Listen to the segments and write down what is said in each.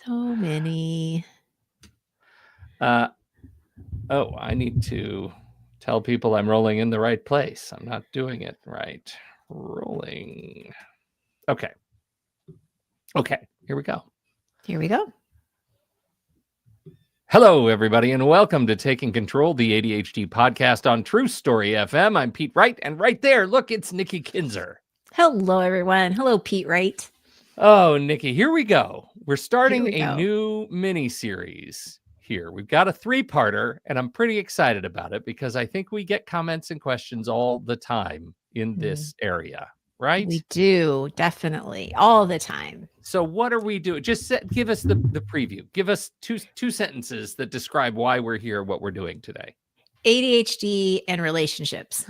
So many. Oh, I need to tell people I'm rolling in the right place. I'm not doing it right. Rolling. Okay. Okay, here we go. Here we go. Hello, everybody, and welcome to Taking Control, the ADHD podcast on True Story FM. I'm Pete Wright, and right there, look, it's Nikki Kinzer. Hello, everyone. Hello, Pete Wright. Oh, Nikki, here we go. We're starting we a go. new mini-series here. We've got a three-parter, and I'm pretty excited about it because I think we get comments and questions all the time in this area, right? We do, definitely, all the time. So what are we doing? Just give us the preview. Give us two sentences that describe why we're here, what we're doing today. ADHD and relationships.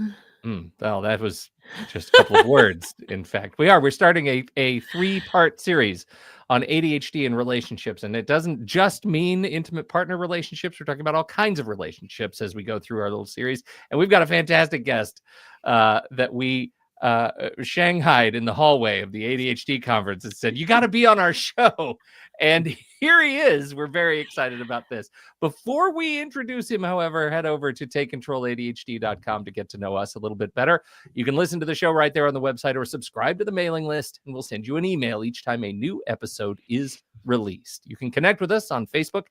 Well, that was just a couple of words. In fact, we're starting a three-part series on ADHD and relationships. And it doesn't just mean intimate partner relationships. We're talking about all kinds of relationships as we go through our little series. And we've got a fantastic guest that we shanghaied in the hallway of the ADHD conference and said, you got to be on our show. And here he is. We're very excited about this. Before we introduce him, however, head over to takecontroladhd.com to get to know us a little bit better. You can listen to the show right there on the website or subscribe to the mailing list, and we'll send you an email each time a new episode is released. You can connect with us on Facebook,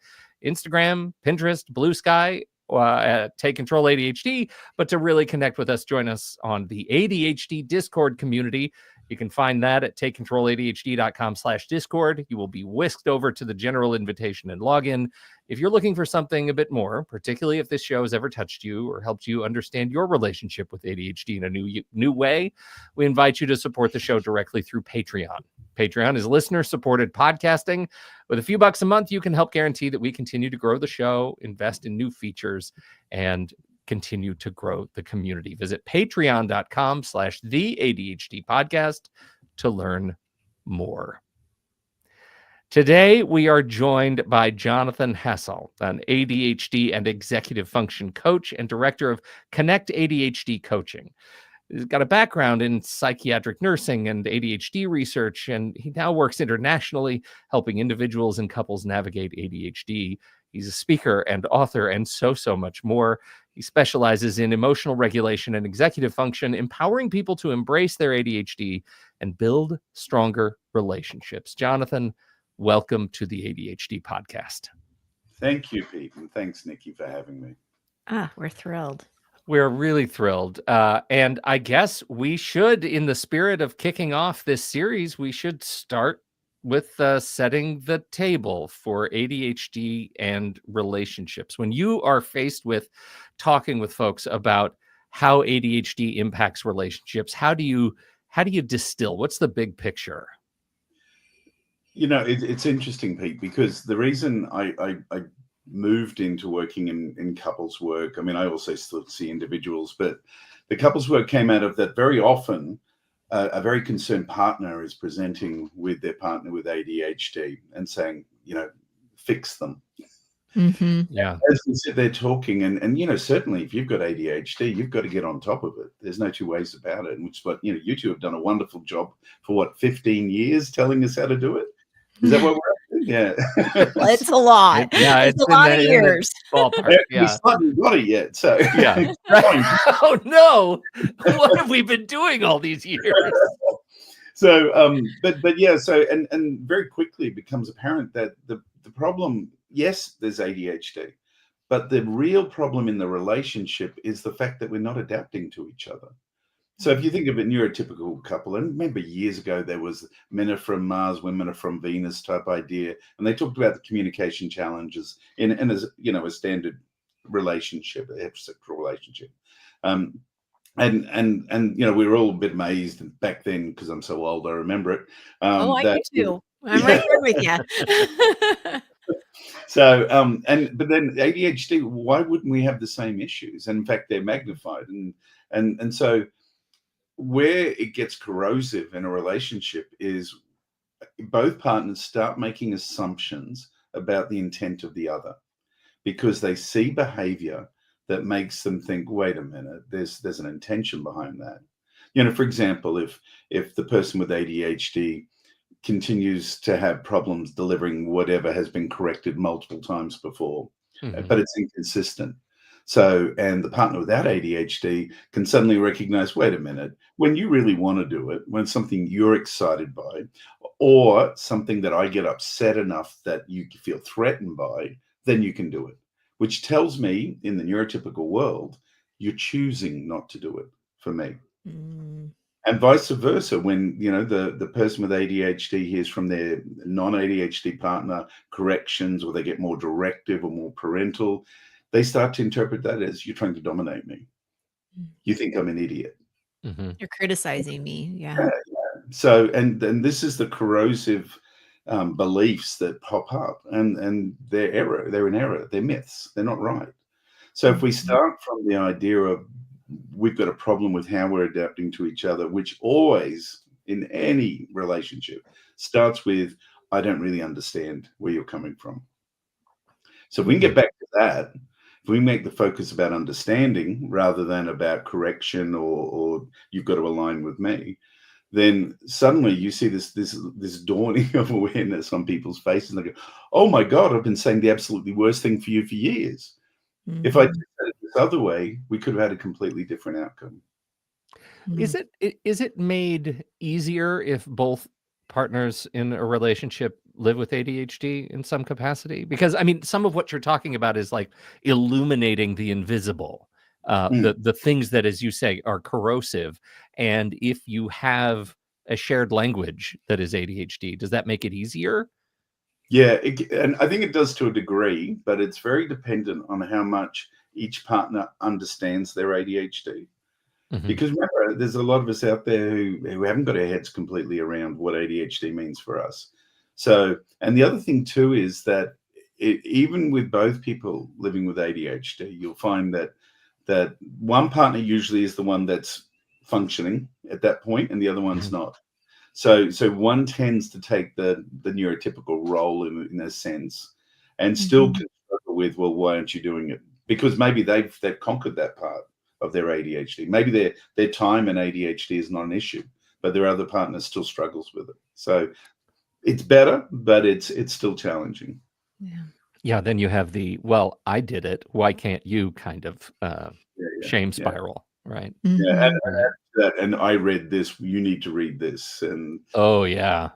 Instagram, Pinterest, Blue Sky, at Take Control ADHD, but to really connect with us, join us on the ADHD Discord community. You can find that at takecontroladhd.com/Discord. You will be whisked over to the general invitation and login. If you're looking for something a bit more, particularly if this show has ever touched you or helped you understand your relationship with ADHD in a new way, we invite you to support the show directly through Patreon. Patreon is listener-supported podcasting. With a few bucks a month, you can help guarantee that we continue to grow the show, invest in new features, and continue to grow the community. Visit patreon.com/the ADHD to learn more. Today, we are joined by Jonathan Hassall, an ADHD and executive function coach and director of Connect ADHD Coaching. He's got a background in psychiatric nursing and ADHD research, and he now works internationally, helping individuals and couples navigate ADHD. He's a speaker and author and so much more. He specializes in emotional regulation and executive function, empowering people to embrace their ADHD and build stronger relationships. Jonathan, welcome to the ADHD podcast. Thank you, Pete, and thanks, Nikki, for having me. We're thrilled. We're really thrilled. And I guess we should, in the spirit of kicking off this series, we should start with setting the table for ADHD and relationships. When you are faced with talking with folks about how ADHD impacts relationships, how do you distill? What's the big picture? You know, it's interesting, Pete, because the reason I moved into working in couples work, I mean, I also still see individuals, but the couples work came out of that. Very often a very concerned partner is presenting with their partner with ADHD and saying, you know, fix them. Mm-hmm. Yeah. As we sit there talking, and you know, certainly if you've got ADHD, you've got to get on top of it. There's no two ways about it. And which is what, you know, you two have done a wonderful job for 15 years telling us how to do it. Is that what we're at? Yeah. Well, it's a lot. It's a lot of years. Ballpark. Yeah. We slightly got it yet. So yeah. Oh no. What have we been doing all these years? So but yeah, so and very quickly it becomes apparent that the problem, yes, there's ADHD, but the real problem in the relationship is the fact that we're not adapting to each other. So if you think of a neurotypical couple, and remember years ago there was men are from Mars, women are from Venus type idea, and they talked about the communication challenges in as you know a standard relationship, a heterosexual relationship. And you know we were all a bit amazed back then because I'm so old. I remember it. I do too. I'm right there with you. So but then ADHD, why wouldn't we have the same issues? And in fact, they're magnified. And so where it gets corrosive in a relationship is both partners start making assumptions about the intent of the other because they see behavior that makes them think, wait a minute, there's an intention behind that. You know, for example, if the person with ADHD continues to have problems delivering whatever has been corrected multiple times before, but it's inconsistent. So, and the partner without ADHD can suddenly recognize, wait a minute, when you really want to do it, when something you're excited by, or something that I get upset enough that you feel threatened by, then you can do it, which tells me in the neurotypical world, you're choosing not to do it for me. And vice versa, when the person with ADHD hears from their non-ADHD partner corrections, or they get more directive or more parental, they start to interpret that as, you're trying to dominate me. You think I'm an idiot. You're criticizing me. Yeah. So, and this is the corrosive beliefs that pop up, and they're error. They're an error. They're myths. They're not right. So if we start from the idea of, we've got a problem with how we're adapting to each other, which always in any relationship starts with, I don't really understand where you're coming from. So if we can get back to that, if we make the focus about understanding rather than about correction or you've got to align with me, then suddenly you see this dawning of awareness on people's faces, and they go, oh my God, I've been saying the absolutely worst thing for you for years. If I did it this other way, we could have had a completely different outcome. Is it made easier if both partners in a relationship live with ADHD in some capacity? Because I mean, some of what you're talking about is like illuminating the invisible, the things that, as you say, are corrosive. And if you have a shared language that is ADHD, does that make it easier? Yeah, and I think it does to a degree, but it's very dependent on how much each partner understands their ADHD. Because remember, there's a lot of us out there who haven't got our heads completely around what ADHD means for us. So, and the other thing too is that even with both people living with ADHD, you'll find that one partner usually is the one that's functioning at that point, and the other one's not. So one tends to take the neurotypical role in a sense, and still can struggle with, well, why aren't you doing it? Because maybe they've conquered that part of their ADHD. Maybe their time in ADHD is not an issue, but their other partner still struggles with it. So it's better, but it's still challenging. Yeah. Then you have the, well, I did it, why can't you kind of shame spiral, right? Yeah, and I read this. You need to read this. And oh yeah.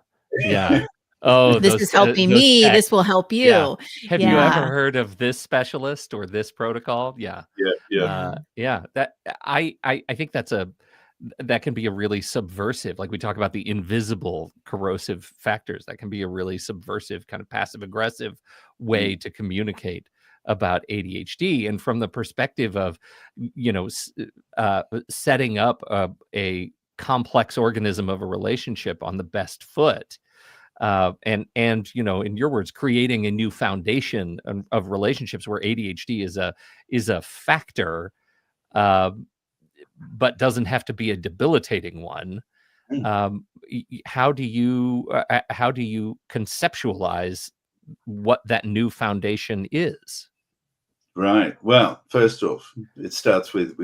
Oh, this is helping me. This will help you. Yeah. Have you ever heard of this specialist or this protocol? Yeah. That I think that can be a really subversive, like we talk about the invisible corrosive factors. That can be a really subversive kind of passive aggressive way to communicate about ADHD. And from the perspective of, setting up a complex organism of a relationship on the best foot, and in your words, creating a new foundation of relationships where ADHD is a factor, but doesn't have to be a debilitating one. How do you conceptualize what that new foundation is? Right. Well, first off, it starts with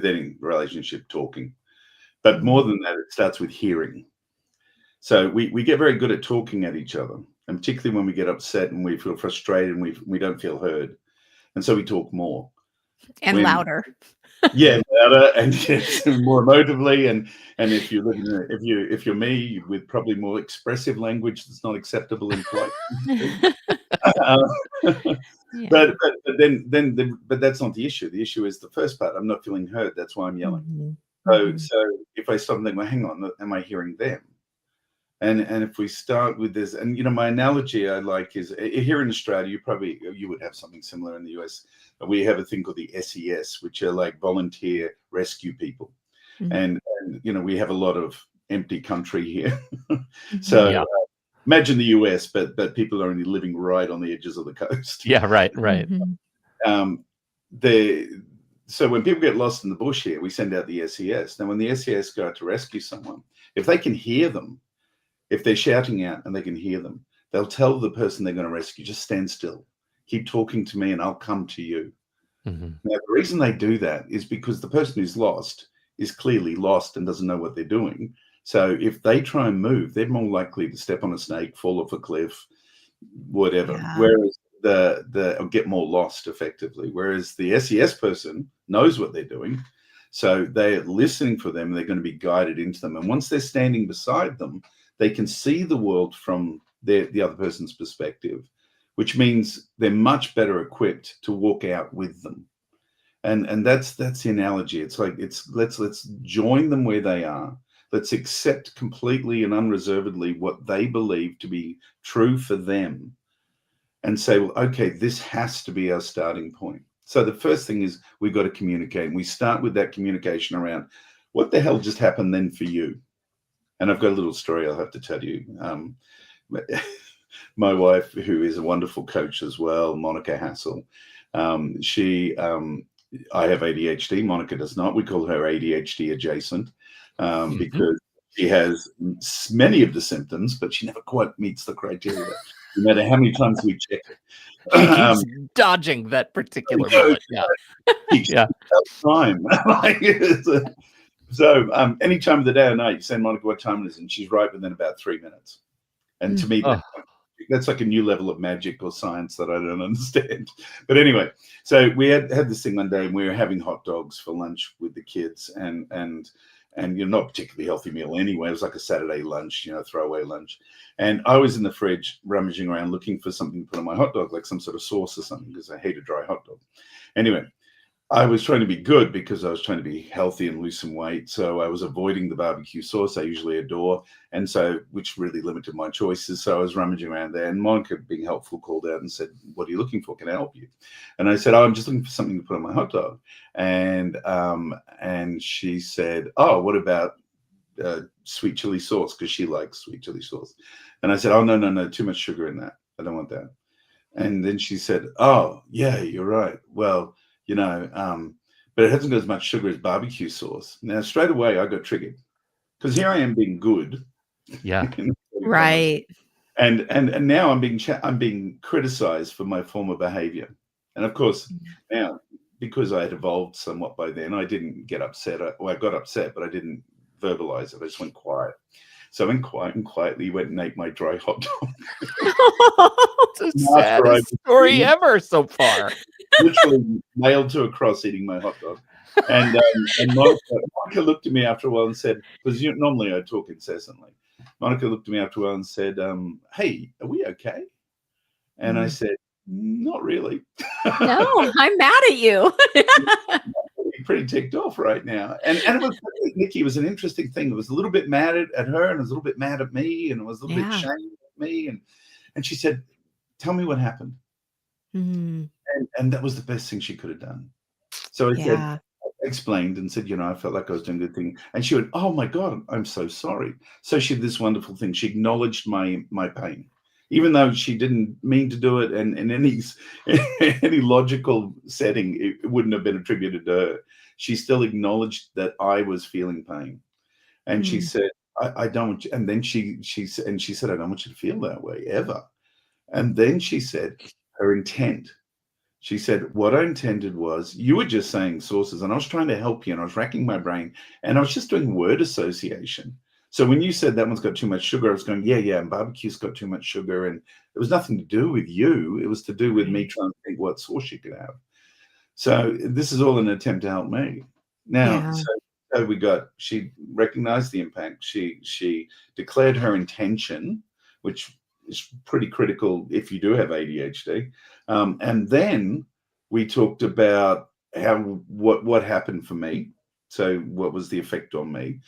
any relationship talking, but more than that, it starts with hearing. So we get very good at talking at each other, and particularly when we get upset and we feel frustrated and we don't feel heard, and so we talk more and louder. Yeah, louder and yes, more emotively, and if you're looking at, if you're me, with probably more expressive language that's not acceptable in polite. But that's not the issue. The issue is the first part. I'm not feeling heard. That's why I'm yelling. So if I stop and think, well, hang on, am I hearing them? And if we start with this, and my analogy I like is, here in Australia, you would have something similar in the US. We have a thing called the SES, which are like volunteer rescue people, and we have a lot of empty country here. So imagine the US, but people are only living right on the edges of the coast. Yeah, right. So when people get lost in the bush here, we send out the SES. Now, when the SES go out to rescue someone, if they can hear them, if they're shouting out and they can hear them, they'll tell the person they're going to rescue, just stand still, keep talking to me, and I'll come to you. Now, the reason they do that is because the person who's lost is clearly lost and doesn't know what they're doing. So if they try and move, they're more likely to step on a snake, fall off a cliff, whatever. Yeah. Whereas or get more lost effectively. Whereas the SES person knows what they're doing. So they're listening for them. They're going to be guided into them. And once they're standing beside them, they can see the world from the other person's perspective, which means they're much better equipped to walk out with them. And that's the analogy. It's like let's join them where they are. Let's accept completely and unreservedly what they believe to be true for them, and say, well, okay, this has to be our starting point. So the first thing is we've got to communicate. And we start with that communication around what the hell just happened then for you. And I've got a little story I'll have to tell you. My wife, who is a wonderful coach as well, Monica Hassall, I have ADHD. Monica does not. We call her ADHD adjacent because she has many of the symptoms, but she never quite meets the criteria, no matter how many times we check it. She keeps dodging that particular bullet. Yeah. Time. So any time of the day or night, you send Monica what time it is, and she's right within about 3 minutes. And to me, that's like a new level of magic or science that I don't understand. But anyway, so we had this thing one day, and we were having hot dogs for lunch with the kids, and you're not a particularly healthy meal anyway. It was like a Saturday lunch, throwaway lunch. And I was in the fridge rummaging around looking for something to put on my hot dog, like some sort of sauce or something, because I hate a dry hot dog. Anyway, I was trying to be good because I was trying to be healthy and lose some weight. So I was avoiding the barbecue sauce I usually adore, and so which really limited my choices. So I was rummaging around there, and Monica, being helpful, called out and said, "What are you looking for? Can I help you?" And I said, "Oh, I'm just looking for something to put on my hot dog." And she said, "Oh, what about sweet chili sauce?" Because she likes sweet chili sauce. And I said, "Oh, no, too much sugar in that. I don't want that." And then she said, "Oh, yeah, you're right. Well, but it hasn't got as much sugar as barbecue sauce." Now, straight away, I got triggered because here I am being good. Yeah. Right. And now I'm being criticized for my former behavior. And of course, now, because I had evolved somewhat by then, I didn't get upset. I got upset, but I didn't verbalize it. I just went quiet. So I went quiet and quietly went and ate my dry hot dog. The saddest story ever so far. Literally nailed to a cross eating my hot dog. And Monica looked at me after a while and said, because normally I talk incessantly. Monica looked at me after a while and said, "Hey, are we okay?" And I said, "Not really." No, I'm mad at you. I'm pretty ticked off right now. And it was, Nikki, it was an interesting thing. It was a little bit mad at her, and it was a little bit mad at me, and it was a little bit shamed at me. And she said, "Tell me what happened." And that was the best thing she could have done. So I explained and said, I felt like I was doing a good thing. And she went, "Oh my God, I'm so sorry." So she did this wonderful thing. She acknowledged my pain, even though she didn't mean to do it. And in any logical setting, it wouldn't have been attributed to her. She still acknowledged that I was feeling pain. And she said, I don't want you. And then she said, "I don't want you to feel that way ever." And then she said her intent. She said, "What I intended was, you were just saying sources, and I was trying to help you, and I was racking my brain, and I was just doing word association. So when you said that one's got too much sugar, I was going, yeah, and barbecue's got too much sugar, and it was nothing to do with you. It was to do with me trying to think what sauce you could have." So this is all an attempt to help me. Now, so she recognized the impact. She declared her intention, which is pretty critical if you do have ADHD. And then we talked about what happened for me. So what was the effect on me?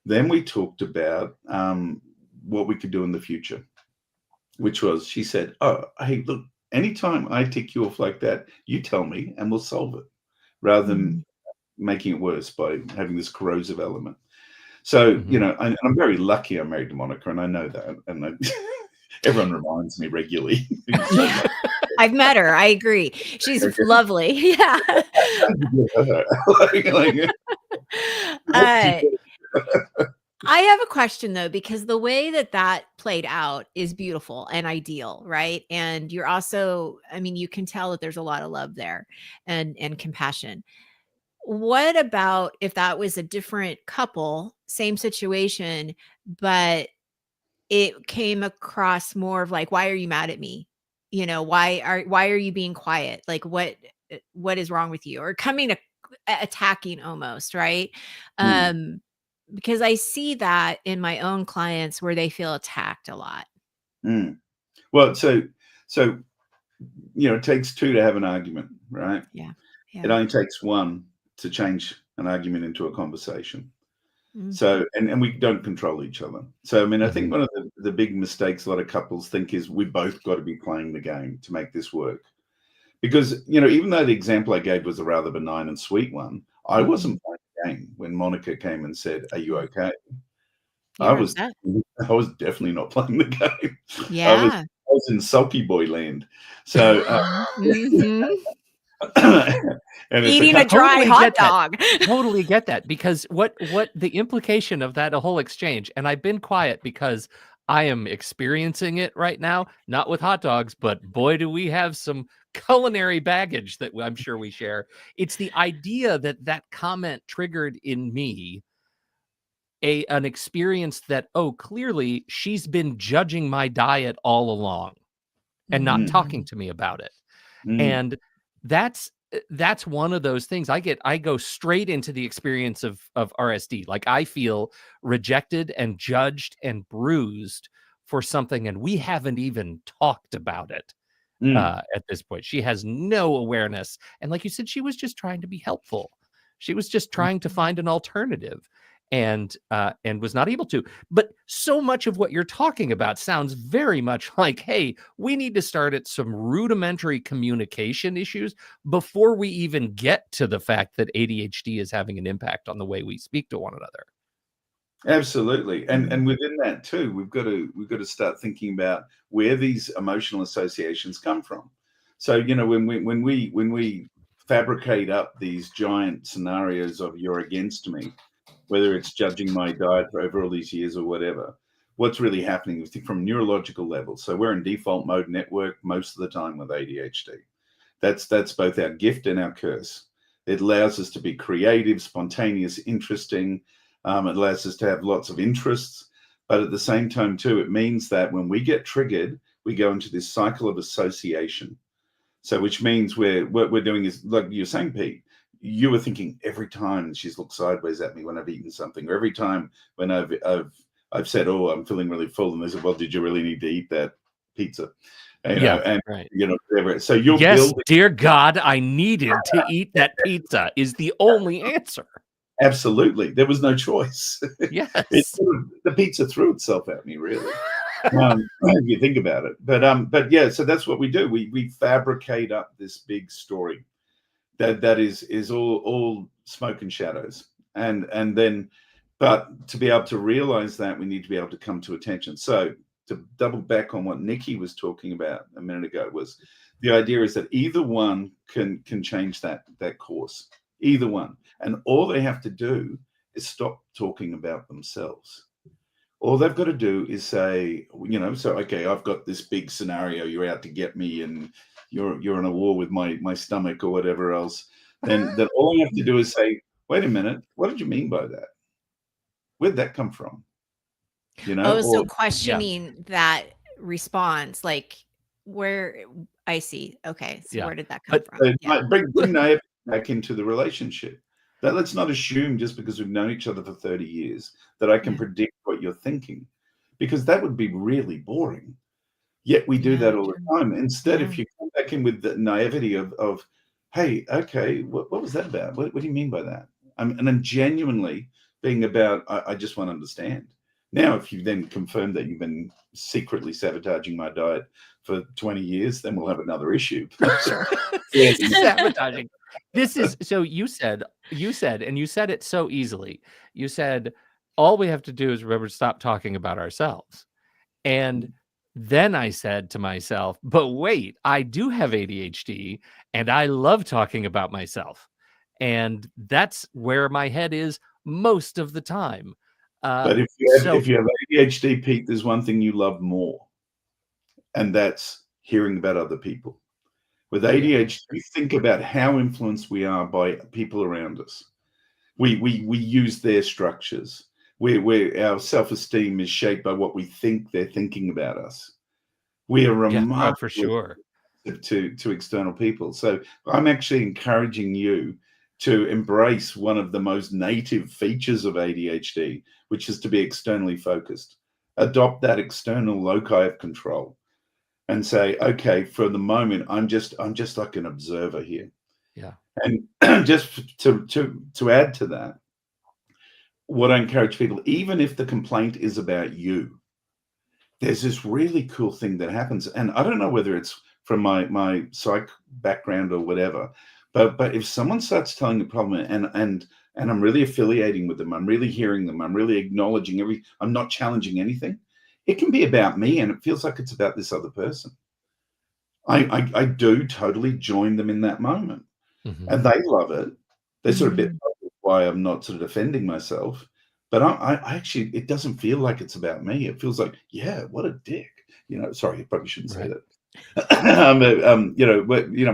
Then we talked about what we could do in the future, which was, she said, "Oh, hey, look, anytime I tick you off like that, you tell me and we'll solve it, rather than making it worse by having this corrosive element." So, I'm very lucky I'm married to Monica, and I know that. And everyone reminds me regularly. I've met her. I agree. She's lovely. Yeah. I have a question though, because the way that played out is beautiful and ideal, right? And you're also, I mean, you can tell that there's a lot of love there and compassion. what about if that was a different couple, same situation, but it came across more of like, "Why are you mad at me?" You know, why are you being quiet? Like, what is wrong with you?" Or coming attacking almost, right? Mm, Because I see that in my own clients where they feel attacked a lot. mm. Well, so it takes two to have an argument, right? Yeah. It Yeah. only takes one to change an argument into a conversation. Mhm. So, and we don't control each other. So, I mean, I think Mhm. one of the big mistakes a lot of couples think is we both got to be playing the game to make this work. Because, even though the example I gave was a rather benign and sweet one, I Mhm. wasn't playing the game when Monica came and said, "Are you Yeah. okay?" I You're was upset. I was definitely not playing the game. I was Yeah. I was in sulky boy land. So, Mhm. and it's a Eating a couple. dry Totally hot get that. dog. Totally get that, because what the implication of that whole exchange, and I've been quiet because I am experiencing it right now, not with hot dogs, but boy, do we have some culinary baggage that I'm sure we share. It's the idea that that comment triggered in me an experience that, oh, clearly she's been judging my diet all along and not Mm, talking Mhm. to me about it. mm, And that's one of those things. I go straight into the experience of RSD. Like, I feel rejected and judged and bruised for something, and we haven't even talked about it mm, at this point. She has no awareness, and like you said, she was just trying to be helpful. She was just trying to Mhm. find an alternative, and was not able to. But so much of what you're talking about sounds very much like, hey, we need to start at some rudimentary communication issues before we even get to the fact that ADHD is having an impact on the way we speak to one another. absolutely. And Mhm. within that too, we've got to start thinking about where these emotional associations come from. So, when we fabricate up these giant scenarios of "you're against me," whether it's judging my diet for over all these years or whatever, what's really happening is from neurological levels. So we're in default mode network most of the time with ADHD. That's both our gift and our curse. It allows us to be creative, spontaneous, interesting. It allows us to have lots of interests, but at the same time too, it means that when we get triggered, we go into this cycle of association. So, which means what we're doing is, like you're saying, Pete, you were thinking every time she's looked sideways at me when I've eaten something, or every time when I've said, "Oh, I'm feeling really full," and they said, "Well, did you really need to eat that pizza?" Yeah, And right. whatever. So you're Yes, building. dear God, I needed to eat that pizza is the only answer. Absolutely, there was no choice. It Yes. sort of, the pizza threw itself at me, really. If you think about it, but yeah, so that's what we do. We fabricate up this big story that is all smoke and shadows, and then, but to be able to realize that, we need to be able to come to attention. So to double back on what Nikki was talking about a minute ago, was the idea is that either one can change that course, either one, and all they have to do is stop talking about themselves. All they've got to do is say, so okay, I've got this big scenario. You're out to get me, and you're in a war with my stomach or whatever else. Then all I have to do is say, wait a minute, what did you mean by that? Where'd that come from? Oh, so Or Yeah, questioning that response, like, where I see. Okay, so yeah. where did that come But from? Yeah. bring naivety back into the relationship. That let's not assume just because we've known each other for 30 years that I can Yeah. predict what you're thinking, because that would be really boring. Yet we do Yeah, that all true. the time. Instead, Yeah. if you come back in with the naivety of hey, okay, what was that about? What do you mean by that? And then genuinely being about, I just want to understand. Now, if you then confirm that you've been secretly sabotaging my diet for 20 years, then we'll have another issue. Sure. Clearly. sabotaging. This is so you said, and you said it so easily. You said all we have to do is remember to stop talking about ourselves. And then I said to myself, but wait, I do have ADHD and I love talking about myself. And that's where my head is most of the time. Uh, But if so you have ADHD, Pete, there's one thing you love more, and that's hearing about other people. With Yeah. ADHD, we think about how influenced we are by people around us. We use their structures. Our self-esteem is shaped by what we think they're thinking about us. We are Yeah. Oh, for remarkably sure. to external people. So I'm actually encouraging you to embrace one of the most native features of ADHD, which is to be externally focused. Adopt that external loci of control and say, okay, for the moment, I'm just like an observer here. Yeah. And just to add to that, what I encourage people, even if the complaint is about you, there's this really cool thing that happens. And I don't know whether it's from my psych background or whatever, but if someone starts telling the problem and I'm really affiliating with them, I'm really hearing them, I'm really acknowledging I'm not challenging anything, it can be about me and it feels like it's about this other person. I do totally join them in that moment. Mhm. And they love it. They're sort of a bit Mhm. puzzled why I'm not sort of defending myself. But I actually, it doesn't feel like it's about me. It feels like, yeah, what a dick. Sorry, I probably shouldn't say Right. that.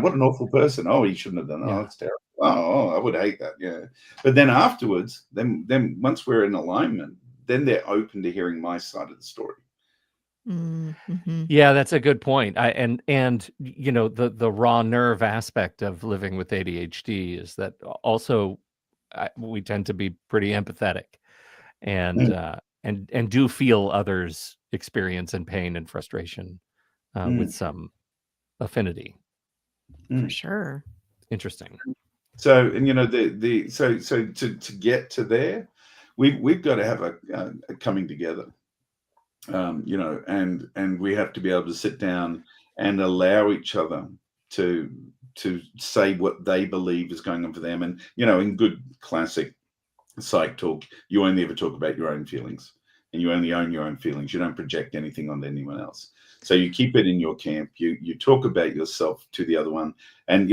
What an awful person. Oh, he shouldn't have done that. Oh, Yeah. that's terrible. Oh, I would hate that. Yeah. But then afterwards, then once we're in alignment, then they're open to hearing my side of the story. Mhm. Yeah, that's a good point. And the raw nerve aspect of living with ADHD is that also we tend to be pretty empathetic and Mm, and do feel others' experience and pain and frustration with mm, some affinity. For mm. sure. Interesting. So, and so to get to there, we've got to have a coming together, and we have to be able to sit down and allow each other to say what they believe is going on for them. And in good classic psych talk, you only ever talk about your own feelings, and you only own your own feelings. You don't project anything onto anyone else. So you keep it in your camp. You talk about yourself to the other one, and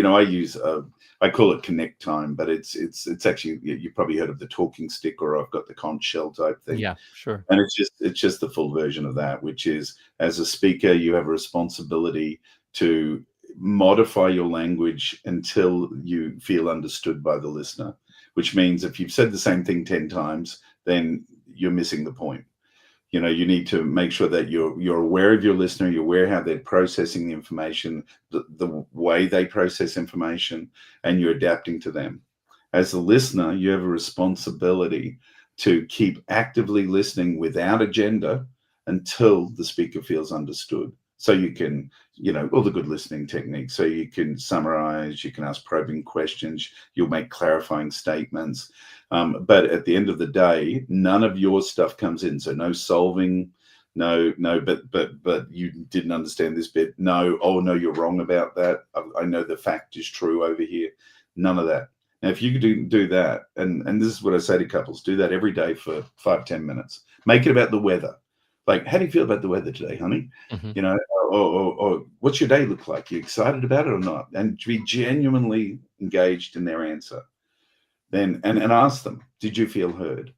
I call it connect time, but it's actually, you probably heard of the talking stick, or I've got the conch shell type thing. Yeah, sure. And it's just the full version of that, which is, as a speaker, you have a responsibility to modify your language until you feel understood by the listener, which means if you've said the same thing 10 times, then you're missing the point. You need to make sure that you're aware of your listener, you're aware how they're processing the information, the way they process information, and you're adapting to them. As a listener, you have a responsibility to keep actively listening without agenda until the speaker feels understood. So you can, all the good listening techniques. So you can summarize, you can ask probing questions, you'll make clarifying statements. But at the end of the day, none of your stuff comes in. So no solving, no, but you didn't understand this bit. No, oh no, you're wrong about that. I know the fact is true over here. None of that. Now, if you could do that, and this is what I say to couples, do that every day for 5-10 minutes. Make it about the weather. Like, how do you feel about the weather today, honey? Mhm. Or what's your day look like? You excited about it or not? And to be genuinely engaged in their answer. Then and ask them, did you feel heard?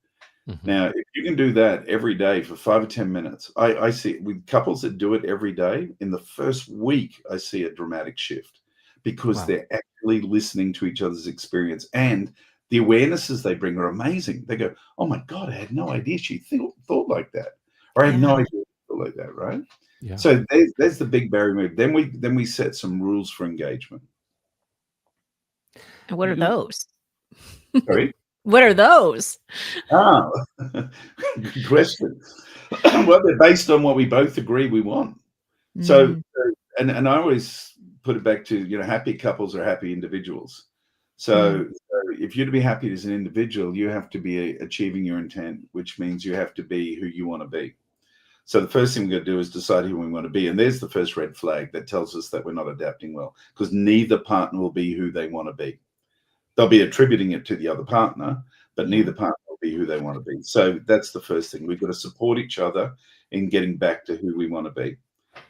Mhm. Now, if you can do that every day for 5 or 10 minutes, I see with couples that do it every day, in the first week, I see a dramatic shift because Wow. they're actually listening to each other's experience, and the awarenesses they bring are amazing. They go, oh my God, I had no idea she thought like that. Or I had no Yeah. idea she thought like that, right? Yeah. So there's the big barrier move. Then we set some rules for engagement. And what are You those? Sorry? What are those? Ah, good question. Well, they're based on what we both agree we want. So, Mm. and I always put it back to, happy couples are happy individuals. Mm. So if you're to be happy as an individual, you have to be achieving your intent, which means you have to be who you want to be. So the first thing we've got to do is decide who we want to be. And there's the first red flag that tells us that we're not adapting well, because neither partner will be who they want to be. They'll be attributing it to the other partner, but Yeah. neither partner will be who they want to be. So that's the first thing. We've got to support each other in getting back to who we want to be.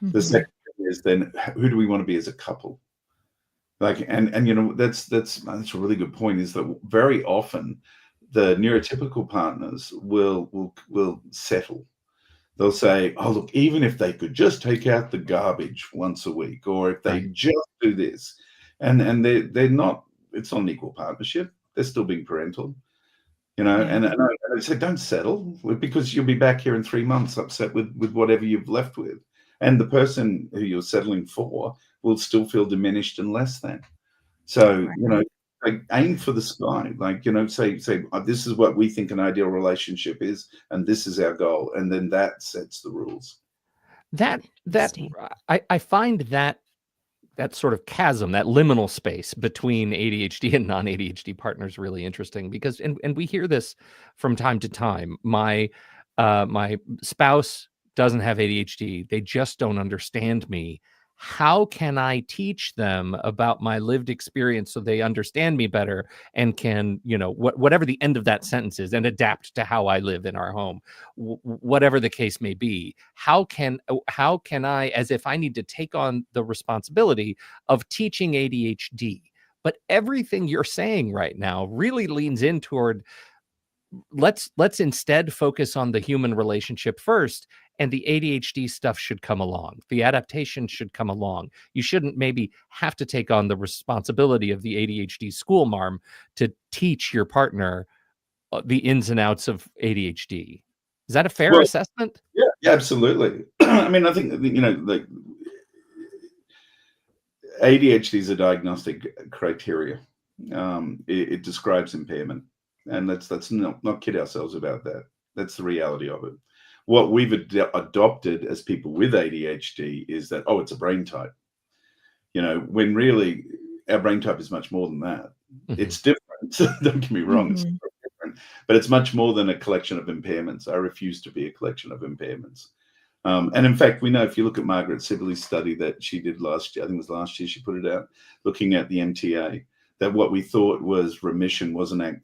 The Mhm. second thing is then, who do we want to be as a couple? Like, and that's a really good point. Is that very often the neurotypical partners will settle. They'll say, oh, look, even if they could just take out the garbage once a week, or if they just do this, and they're not, it's not an equal partnership. They're still being parental, Yeah. and I say, don't settle, because you'll be back here in 3 months upset with whatever you've left with. And the person who you're settling for will still feel diminished and less than. So, like, aim for the sky, like, say, this is what we think an ideal relationship is, and this is our goal. And then that sets the rules. Interesting. I find that sort of chasm, that liminal space between ADHD and non-ADHD partners really interesting, because, and we hear this from time to time. My spouse doesn't have ADHD. They just don't understand me. How can I teach them about my lived experience so they understand me better and can, whatever the end of that sentence is, and adapt to how I live in our home, whatever the case may be? How can I, as if I need to take on the responsibility of teaching ADHD? But everything you're saying right now really leans in toward, let's instead focus on the human relationship first, and the ADHD stuff should come along. The adaptation should come along. You shouldn't maybe have to take on the responsibility of the ADHD school marm to teach your partner the ins and outs of ADHD. Is that a fair assessment? Yeah, absolutely. I mean, I think, like, ADHD is a diagnostic criteria. It describes impairment, and let's not kid ourselves about that. That's the reality of it. What we've adopted as people with ADHD is that, it's a brain type, when really our brain type is much more than that. Mm-hmm. It's different. Don't get me wrong. Mm-hmm. It's different, but it's much more than a collection of impairments. I refuse to be a collection of impairments. And in fact, we know, if you look at Margaret Sibley's study that she did last year, I think it was last year she put it out, looking at the MTA, that what we thought was remission wasn't,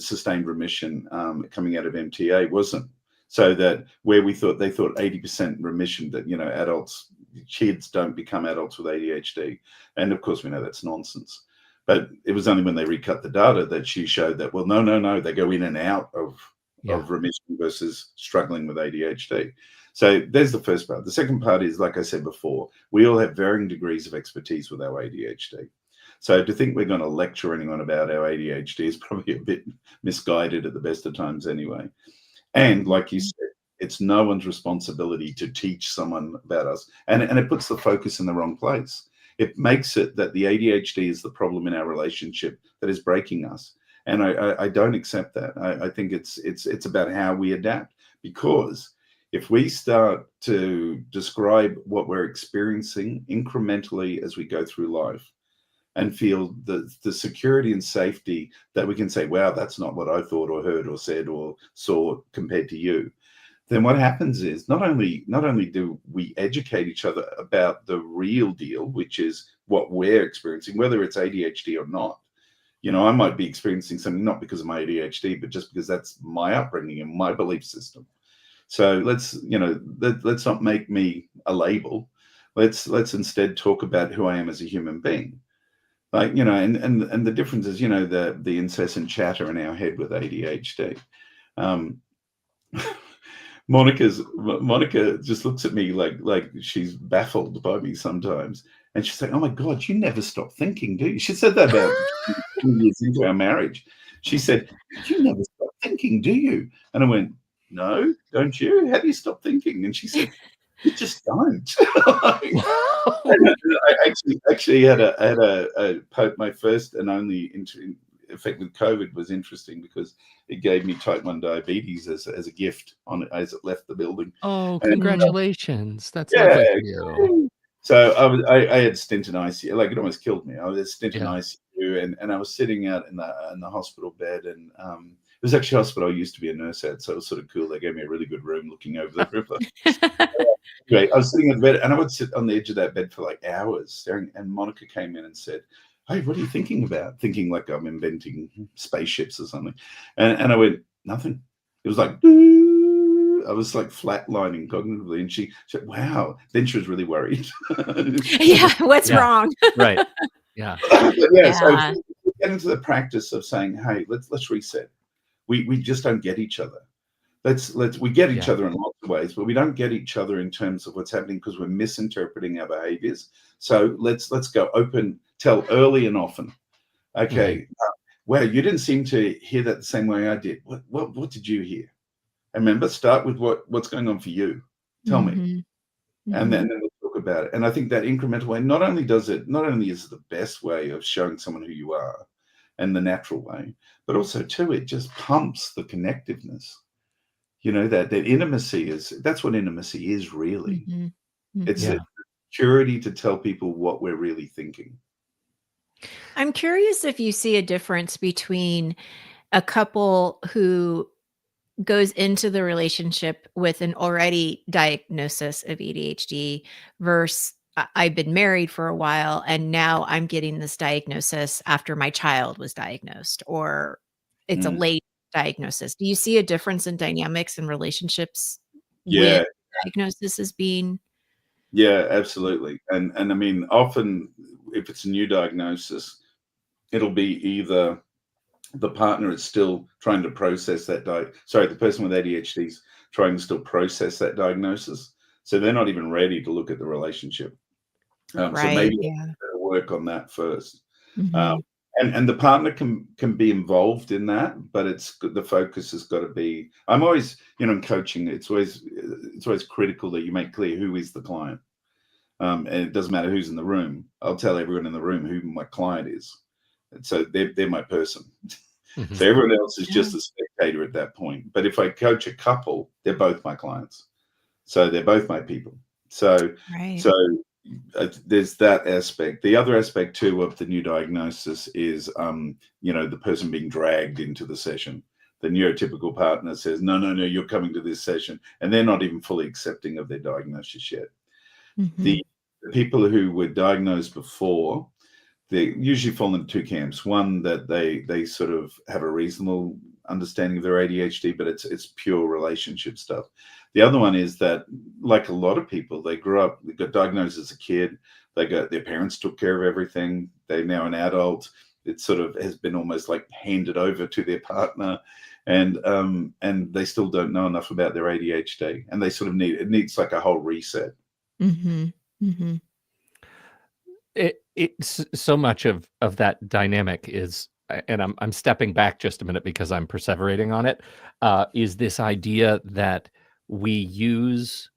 sustained remission coming out of MTA wasn't. So that where they thought 80% remission, that, adults, kids don't become adults with ADHD. And of course, we know that's nonsense. But it was only when they recut the data that she showed that, well, no, they go in and out of remission versus struggling with ADHD. So there's the first part. The second part is, like I said before, we all have varying degrees of expertise with our ADHD. So to think we're going to lecture anyone about our ADHD is probably a bit misguided at the best of times anyway. And like you said, it's no one's responsibility to teach someone about us. And it puts the focus in the wrong place. It makes it that the ADHD is the problem in our relationship that is breaking us. And I don't accept that. I think it's about how we adapt, because if we start to describe what we're experiencing incrementally as we go through life, and feel the security and safety that we can say, wow, that's not what I thought or heard or said or saw compared to you, then what happens is not only do we educate each other about the real deal, which is what we're experiencing, whether it's ADHD or not. I might be experiencing something not because of my ADHD, but just because that's my upbringing and my belief system. So let's not make me a label. Let's instead talk about who I am as a human being. Like, and the difference is, the incessant chatter in our head with ADHD. Monica just looks at me like she's baffled by me sometimes. And she's like, oh my God, you never stop thinking, do you? She said that about 2 years into our marriage. She said, you never stop thinking, do you? And I went, no, don't you? How do you stop thinking? And she said, you just don't. I actually had my first and only effect with COVID was interesting, because it gave me type 1 diabetes as a gift as it left the building. Oh, congratulations. That's lovely for you. So I had a stint in ICU, like it almost killed me. I was a stint in ICU, and I was sitting out in the hospital bed, and it was actually a hospital I used to be a nurse at, so it was sort of cool. They gave me a really good room looking over the river. Anyway, I was sitting in bed, and I would sit on the edge of that bed for like hours staring, and Monica came in and said, hey, what are you thinking about? Thinking like I'm inventing spaceships or something. And I went, nothing. It was like, doo. I was like flatlining cognitively. And she said, wow. Then she was really worried. Yeah, what's wrong? Right. Yeah. So we get into the practice of saying, hey, let's reset. We just don't get each other. we get each Yeah. other in lots of ways, but we don't get each other in terms of what's happening because we're misinterpreting our behaviors. So let's go open, tell early and often. Okay, wow, you didn't seem to hear that the same way I did. What did you hear? And remember, start with what's going on for you. Tell me, and then we'll talk about it. And I think that incremental way not only is it the best way of showing someone who you are, and the natural way, but also too, it just pumps the connectiveness. You know, that intimacy that's what intimacy is really. It's Yeah. a security to tell people what we're really thinking. I'm curious if you see a difference between a couple who goes into the relationship with an already diagnosis of ADHD versus I've been married for a while and now I'm getting this diagnosis after my child was diagnosed, or it's a Mm. late diagnosis. Do you see a difference in dynamics and relationships with Yeah, diagnosis as being yeah, absolutely. And I mean, often if it's a new diagnosis, it'll be either the partner is still trying to process that the person with ADHD is trying to still process that diagnosis. So they're not even ready to look at the relationship. So right? maybe Yeah. work on that first. Mhm. And the partner can be involved in that, but the focus has got to be. I'm always, in coaching, it's always critical that you make clear who is the client. And it doesn't matter who's in the room. I'll tell everyone in the room who my client is. And so they're my person. So everyone else is Yeah. just a spectator at that point. But if I coach a couple, they're both my clients. So they're both my people. So Right. there's that aspect. The other aspect too of the new diagnosis is, the person being dragged into the session. The neurotypical partner says, no, you're coming to this session. And they're not even fully accepting of their diagnosis yet. Mhm. The people who were diagnosed before, they usually fall into two camps. One, that they sort of have a reasonable understanding of their ADHD, but it's pure relationship stuff. The other one is that, like a lot of people, they grew up, they got diagnosed as a kid, their parents took care of everything. They're now an adult. It sort of has been almost like handed over to their partner, and they still don't know enough about their ADHD, and they sort of needs like a whole reset. Mhm. Mhm. It's so much of that dynamic is, and I'm stepping back just a minute because I'm perseverating on it, is this idea that we use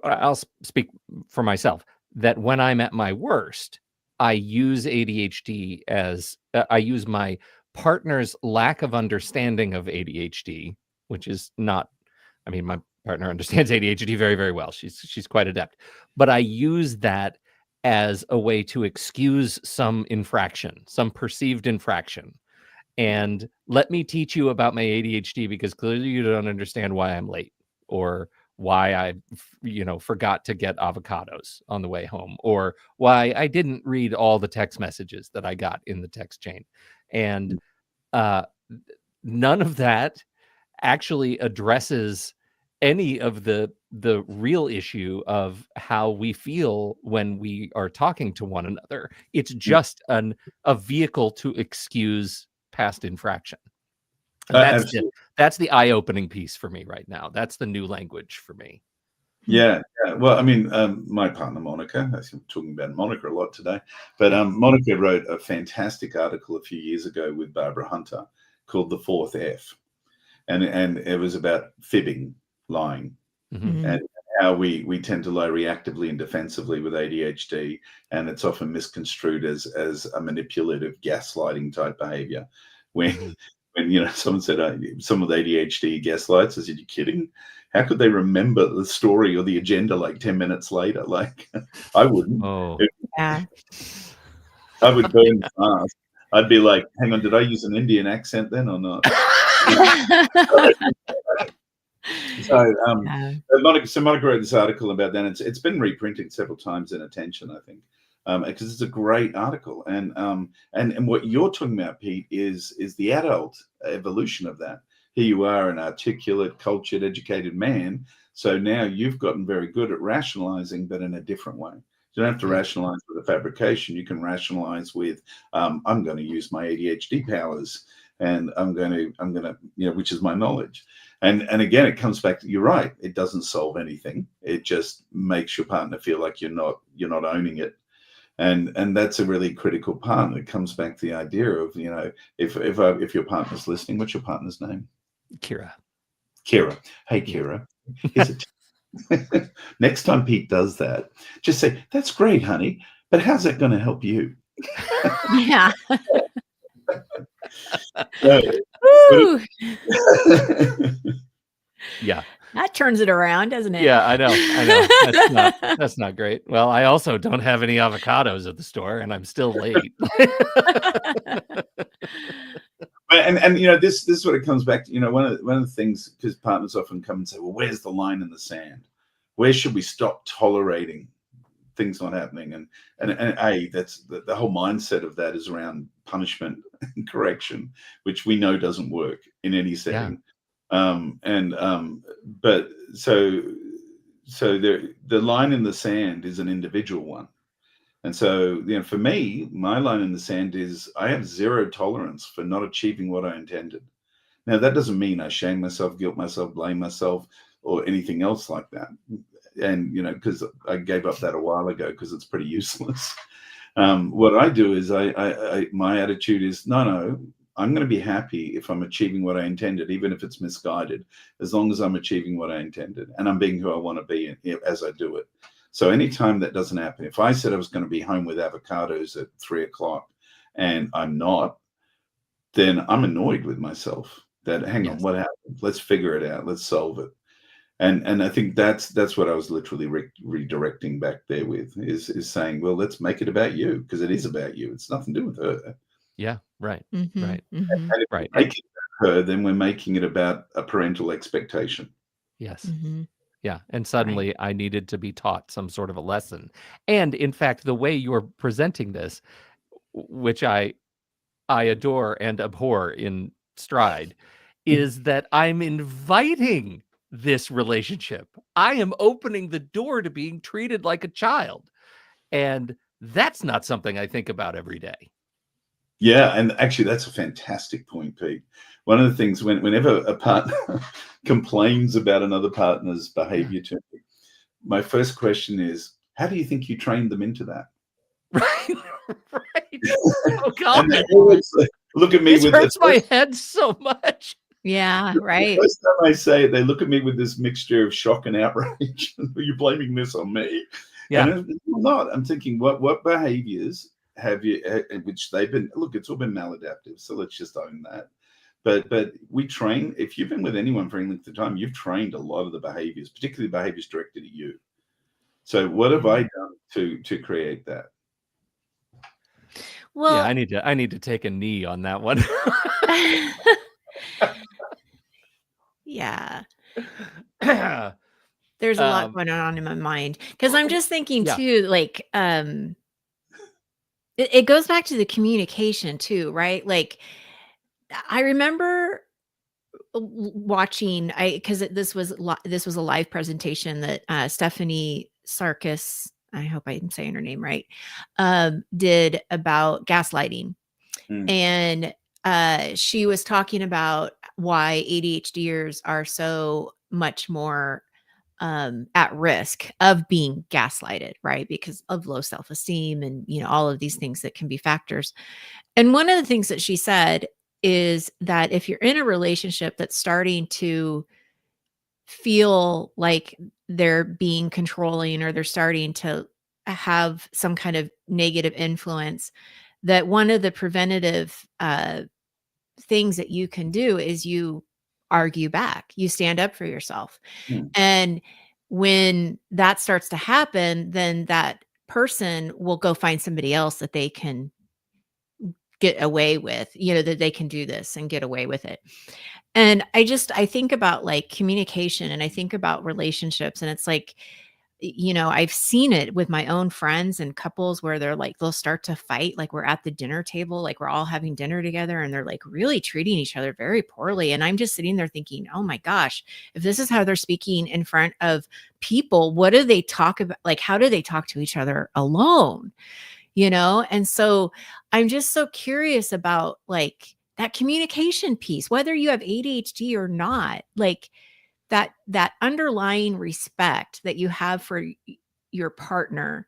I'll speak for myself, that when I'm at my worst, I use ADHD as I use my partner's lack of understanding of ADHD, which is not, I mean, my partner understands ADHD very, very well. She's quite adept. But I use that as a way to excuse some infraction, some perceived infraction. And let me teach you about my ADHD because clearly you don't understand why I'm late, or why I, forgot to get avocados on the way home, or why I didn't read all the text messages that I got in the text chain. And uh, none of that actually addresses any of the real issue of how we feel when we are talking to one another. It's just a vehicle to excuse past infraction. And Absolutely. that's the eye-opening piece for me right now. That's the new language for me. Yeah. Well, I mean, my partner Monica, I'm talking about Monica a lot today, but Yeah. Monica wrote a fantastic article a few years ago with Barbara Hunter called "The Fourth F," and it was about fibbing, lying, Mhm. and how we tend to lie reactively and defensively with ADHD, and it's often misconstrued as a manipulative, gaslighting type behavior. Mhm. When someone said someone with ADHD gaslights, I said, "You kidding? How could they remember the story or the agenda like 10 minutes later?" Like, I wouldn't. Oh. Yeah. I would burn fast. I'd be like, "Hang on, did I use an Indian accent then or not?" So, Yeah. Monica wrote this article about that. It's been reprinted several times in Attention, I think, because it's a great article. And what you're talking about, Pete, is the adult evolution of that. Here you are, an articulate, cultured, educated man. So now you've gotten very good at rationalizing, but in a different way. You don't have to Yeah. rationalize with a fabrication. You can rationalize with, I'm going to use my ADHD powers and I'm going to, which is my knowledge. And again, it comes back to, you're right, it doesn't solve anything. It just makes your partner feel like you're not owning it. And that's a really critical part. It comes back to the idea of, if your partner's listening, what's your partner's name? Kira. Hey, Kira. Here's a next time Pete does that, just say, "That's great, honey, but how's that going to help you?" Yeah. So, Woo! Yeah. That turns it around, doesn't it? Yeah, I know. That's not great. Well, I also don't have any avocados at the store, and I'm still late. and this is what it comes back to. One of the things, because partners often come and say, "Well, where's the line in the sand? Where should we stop tolerating things not happening?" And that's the whole mindset of that is around punishment and correction, which we know doesn't work in any setting. But so the line in the sand is an individual one. And so, for me, my line in the sand is I have zero tolerance for not achieving what I intended. Now, that doesn't mean I shame myself, guilt myself, blame myself, or anything else like that. And, because I gave up that a while ago because it's pretty useless. What I do is my attitude is, no, I'm going to be happy if I'm achieving what I intended, even if it's misguided, as long as I'm achieving what I intended and I'm being who I want to be as I do it. So anytime that doesn't happen, if I said I was going to be home with avocados at 3:00 and I'm not, then I'm annoyed with myself. That, hang on, what happened? Let's figure it out. Let's solve it. And I think that's what I was literally redirecting back there with, is saying, well, let's make it about you, because it is about you. It's nothing to do with her. Yeah, right. Mhm, Right. mhm. And if Right. we make it about her, then we're making it about a parental expectation. Yes. Mhm. Yeah. And suddenly I needed to be taught some sort of a lesson. And in fact, the way you're presenting this, which I adore and abhor in stride, is that I'm inviting this relationship. I am opening the door to being treated like a child. And that's not something I think about every day. Yeah, and actually, that's a fantastic point, Pete. One of the things, whenever a partner complains about another partner's behavior to me, my first question is, how do you think you trained them into that? Right. Right. Oh, God. And they always look at me This with hurts my head so much. Yeah, the right. first time I say it, they look at me with this mixture of shock and outrage. Are you blaming this on me? Yeah. And I'm not. I'm thinking, what behaviors have you, which they've been, look, it's all been maladaptive. So let's just own that. But we train, if you've been with anyone for any length of time, you've trained a lot of the behaviors, particularly behaviors directed at you. So what have I done to create that? Well, Yeah, I need to take a knee on that one. yeah. There's a lot going on in my mind, because I'm just thinking too, like, it goes back to the communication too, right? Like, I remember watching, because this was a live presentation that Stephanie Sarkis, I hope I'm saying her name right, did about gaslighting. And she was talking about why ADHDers are so much more at risk of being gaslighted, right? Because of low self-esteem and, all of these things that can be factors. And one of the things that she said is that if you're in a relationship that's starting to feel like they're being controlling, or they're starting to have some kind of negative influence, that one of the preventative things that you can do is you argue back, you stand up for yourself. And when that starts to happen, then that person will go find somebody else that they can get away with, that they can do this and get away with it. And I think about like communication, and I think about relationships, and it's like, I've seen it with my own friends and couples where they'll start to fight. Like, we're at the dinner table, like we're all having dinner together, and they're like really treating each other very poorly. And I'm just sitting there thinking, oh my gosh, if this is how they're speaking in front of people, what do they talk about? Like, how do they talk to each other alone? And so I'm just so curious about, like, that communication piece, whether you have ADHD or not, like that underlying respect that you have for your partner,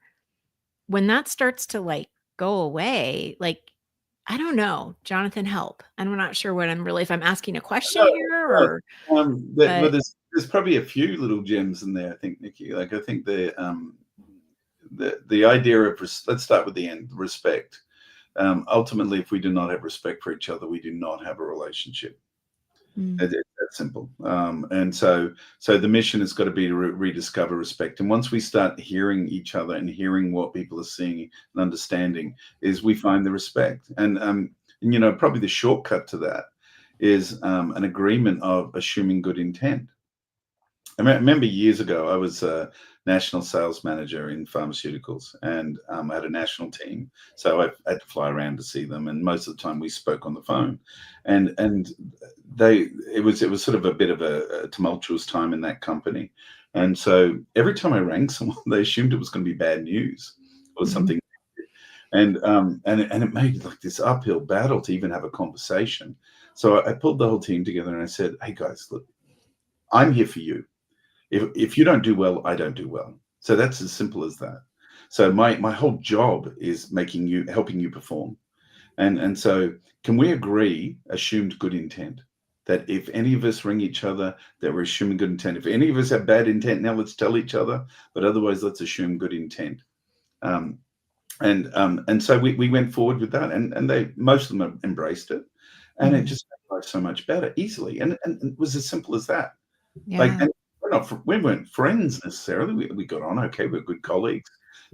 when that starts to like go away, like, I don't know, Jonathan, help. I'm not sure what if I'm asking a question No, here or, well, but there's probably a few little gems in there, I think, Nikki. Like, I think the idea of let's start with the end, respect. Ultimately, if we do not have respect for each other, we do not have a relationship. It's that simple. And so the mission has got to be to rediscover respect. And once we start hearing each other and hearing what people are seeing and understanding, is we find the respect. And you know, probably the shortcut to that is an agreement of assuming good intent. I remember years ago, I was a national sales manager in pharmaceuticals, and I had a national team. So I had to fly around to see them, and most of the time we spoke on the phone. And it was sort of a bit of a tumultuous time in that company. And so every time I rang someone, they assumed it was going to be bad news or something. And it made like this uphill battle to even have a conversation. So I pulled the whole team together and I said, "Hey guys, look, I'm here for you. If you don't do well, I don't do well. So that's as simple as that. So my whole job is helping you perform. And so can we agree, assumed good intent, that if any of us ring each other, that we're assuming good intent. If any of us have bad intent, now let's tell each other, but otherwise let's assume good intent." And so we went forward with that, and most of them embraced it, and it just made life so much better easily. And it was as simple as that. Like, yeah. and we weren't friends necessarily. We got on okay. We're good colleagues,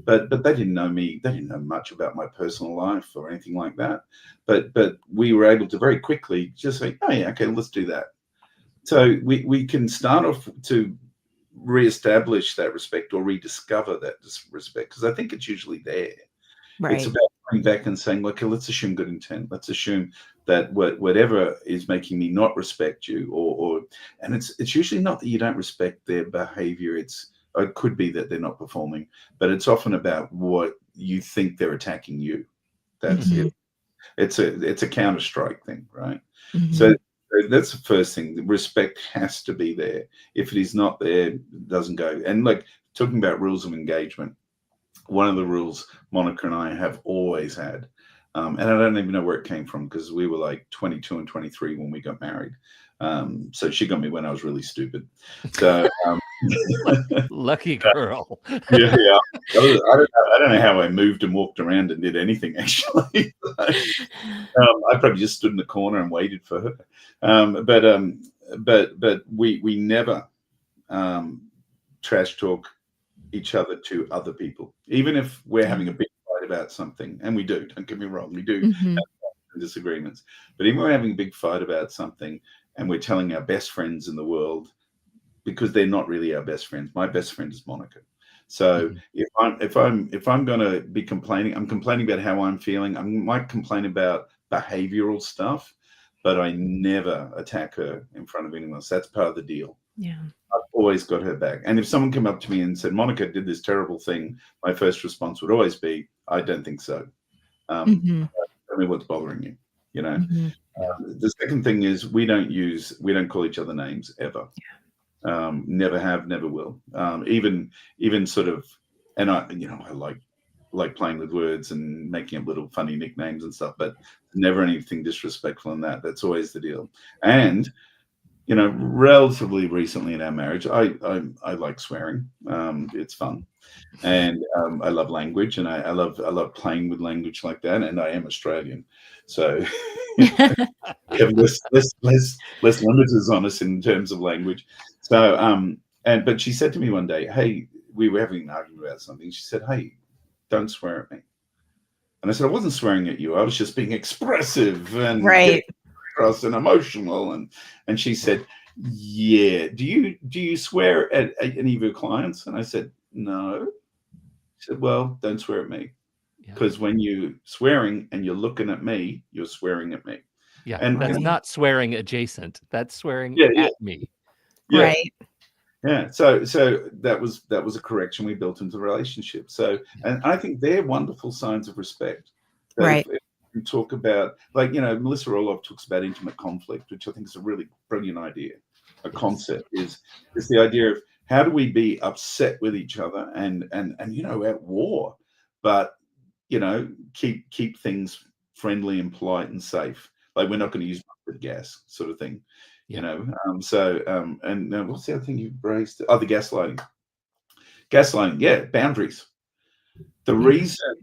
but they didn't know me. They didn't know much about my personal life or anything like that. But we were able to very quickly just say, "Oh yeah, okay, let's do that." So we can start off to reestablish that respect or rediscover that respect, because I think it's usually there. It's Right. about coming back and saying, "Okay, let's assume good intent. Let's assume that whatever is making me not respect you, and it's usually not that you don't respect their behavior. It could be that they're not performing, but it's often about what you think they're attacking you. That's it. It's a counter strike thing, right? So that's the first thing. The respect has to be there. If it is not there, it doesn't go. And like talking about rules of engagement, one of the rules Monica and I have always had, and I don't even know where it came from because we were like 22 and 23 when we got married. So she got me when I was really stupid. So Lucky girl. yeah. I don't know how I moved and walked around and did anything actually. I probably just stood in the corner and waited for her. But we never trash talk each other to other people, even if we're having a big fight about something, and we do. Don't get me wrong, we do have disagreements. But even when we're having a big fight about something, and we're telling our best friends in the world, because they're not really our best friends. My best friend is Monica. So if I'm going to be complaining, I'm complaining about how I'm feeling. I might complain about behavioral stuff, but I never attack her in front of anyone else. That's part of the deal. Yeah. I've always got her back. And if someone came up to me and said, "Monica did this terrible thing," my first response would always be, "I don't think so. Tell me what's bothering you." You know. The second thing is we don't call each other names ever. Never have, never will. Even sort of, and I like playing with words and making up little funny nicknames and stuff, but never anything disrespectful in that. That's always the deal. And relatively recently in our marriage, I like swearing. It's fun, and I love language, and I love playing with language like that. And I am Australian, so we have less limiters on us in terms of language. So but she said to me one day, "Hey," we were having an argument about something. She said, "Hey, don't swear at me." And I said, "I wasn't swearing at you. I was just being expressive and getting across and emotional." And she said, "Yeah, do you swear at any of your clients?" And I said, "No." She said, "Well, don't swear at me, because when you're swearing and you're looking at me, you're swearing at me." Yeah, and that's not swearing adjacent. That's swearing at me. Yeah. Right. Yeah. So that was a correction we built into the relationship. So, and I think they're wonderful signs of respect. Right. can talk about, like, Melissa Orloff talks about intimate conflict, which I think is a really brilliant idea. A concept is the idea of how do we be upset with each other and at war, but keep things friendly and polite and safe. Like, we're not going to use mustard gas, sort of thing. And what's the other thing you raised? Oh, the gaslighting. Yeah, boundaries. The reason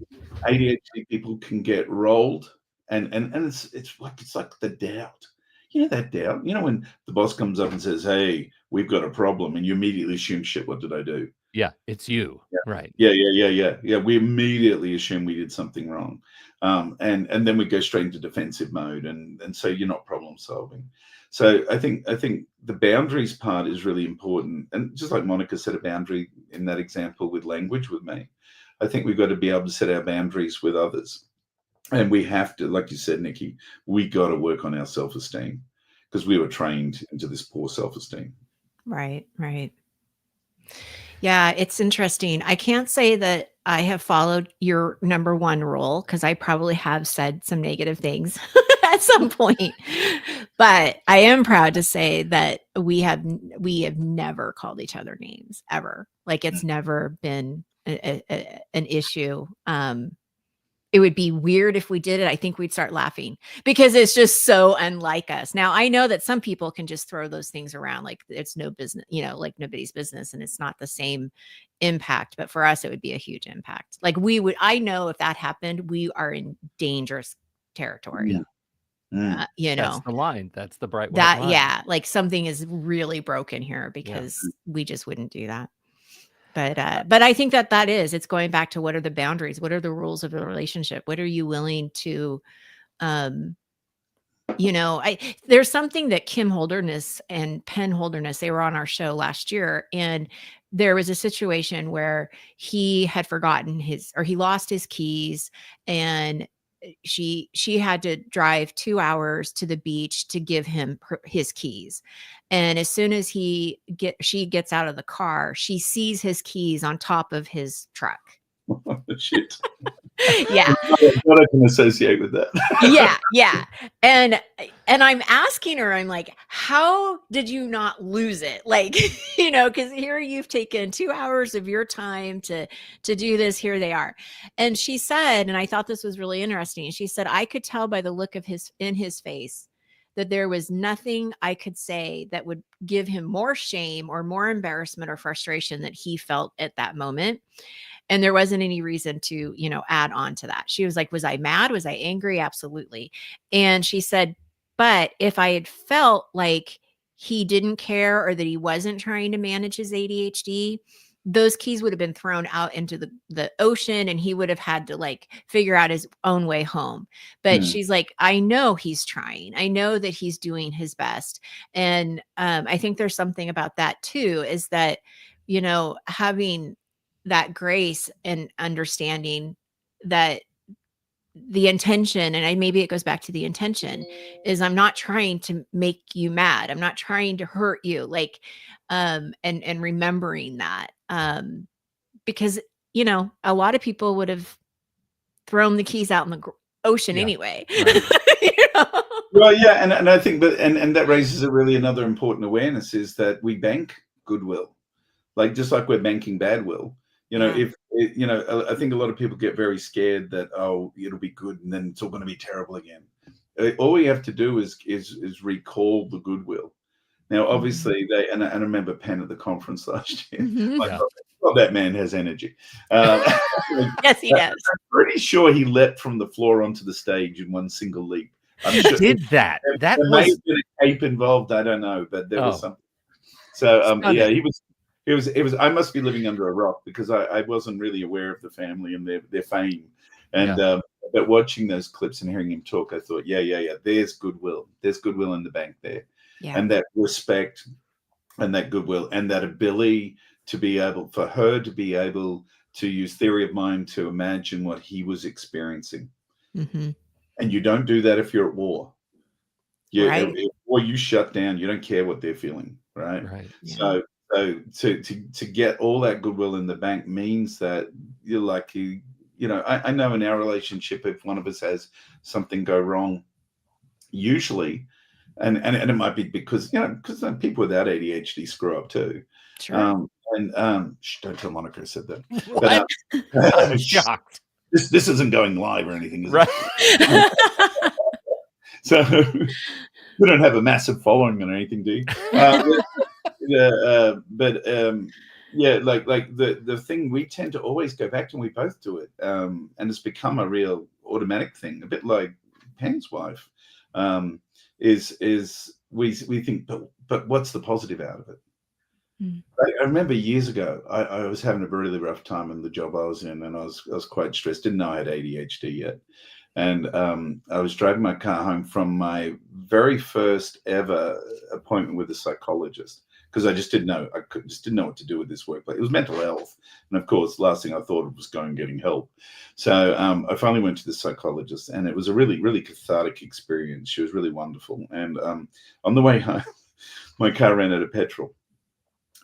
ADHD people can get rolled, and it's like the doubt. That doubt. When the boss comes up and says, "Hey, we've got a problem," and you immediately assume, "Shit, what did I do?" Yeah, it's you. Yeah. Right. Yeah. We immediately assume we did something wrong, and then we go straight into defensive mode, and so you're not problem solving. So I think the boundaries part is really important, and just like Monica set a boundary in that example with language with me, I think we've got to be able to set our boundaries with others, and we have to, like you said, Nikki, we got to work on our self-esteem because we were trained into this poor self-esteem. Right. Yeah, it's interesting. I can't say that I have followed your number one rule because I probably have said some negative things at some point. But I am proud to say that we have never called each other names ever. Like, it's never been an issue. It would be weird if we did it. I think we'd start laughing because it's just so unlike us. Now, I know that some people can just throw those things around like it's no business, like nobody's business, and it's not the same impact. But for us, it would be a huge impact. Like, I know if that happened, we are in dangerous territory. Yeah. That's the line. That's the bright white line. Yeah, like something is really broken here because we just wouldn't do that. But I think that it's going back to what are the boundaries? What are the rules of the relationship? What are you willing to, there's something that Kim Holderness and Penn Holderness, they were on our show last year, and there was a situation where he had forgotten he lost his keys, and she had to drive 2 hours to the beach to give him his keys. And as soon as she gets out of the car, she sees his keys on top of his truck. Shit. Yeah. What I can associate with that. Yeah. And I'm asking her, I'm like, how did you not lose it? Like, because here you've taken 2 hours of your time to do this. Here they are. And she said, and I thought this was really interesting. She said, I could tell by the look of his face that there was nothing I could say that would give him more shame or more embarrassment or frustration that he felt at that moment. And there wasn't any reason to, add on to that. She was like, was I mad? Was I angry? Absolutely. And she said, but if I had felt like he didn't care or that he wasn't trying to manage his ADHD, those keys would have been thrown out into the ocean and he would have had to like figure out his own way home. But she's like, I know he's trying. I know that he's doing his best. And I think there's something about that too, is that, having that grace and understanding that the intention, and maybe it goes back to the intention, is I'm not trying to make you mad. I'm not trying to hurt you. Like, and remembering that, because, a lot of people would have thrown the keys out in the ocean anyway. Right. Well, yeah. And I think and that raises another important awareness is that we bank goodwill, like, just like we're banking bad will. If I think a lot of people get very scared that, oh, it'll be good and then it's all going to be terrible again. All we have to do is recall the goodwill. Now, obviously, and I remember Penn at the conference last year. Well, that man has energy. Yes, he does. I'm pretty sure he leapt from the floor onto the stage in one single leap. He did that. That there may have been a cape involved. I don't know, but there was something. So, yeah, he was. It was. I must be living under a rock because I wasn't really aware of the family and their fame. And but watching those clips and hearing him talk, I thought, yeah. There's goodwill. There's goodwill in the bank there, and that respect, and that goodwill, and that ability to be able for her to be able to use theory of mind to imagine what he was experiencing. Mm-hmm. And you don't do that if you're at war. Or you shut down. You don't care what they're feeling, right? Yeah. So to get all that goodwill in the bank means that you're lucky I know in our relationship, if one of us has something go wrong, usually, and it might be because people without ADHD screw up too. Sure. Don't tell Monica I said that. What? But I'm shocked. this isn't going live or anything, is Right. it? So we don't have a massive following or anything, do you? Like the thing we tend to always go back to, and we both do it, and it's become a real automatic thing, a bit like Pam's wife, is we think, but what's the positive out of it? I remember years ago, I was having a really rough time in the job I was in, and I was quite stressed. Didn't know I had ADHD yet, and I was driving my car home from my very first ever appointment with a psychologist, because I just didn't know. Just didn't know what to do with this workplace. It was mental health, and of course, the last thing I thought of was going and getting help. So I finally went to the psychologist, and it was a really, really cathartic experience. She was really wonderful. And on the way home, my car ran out of petrol,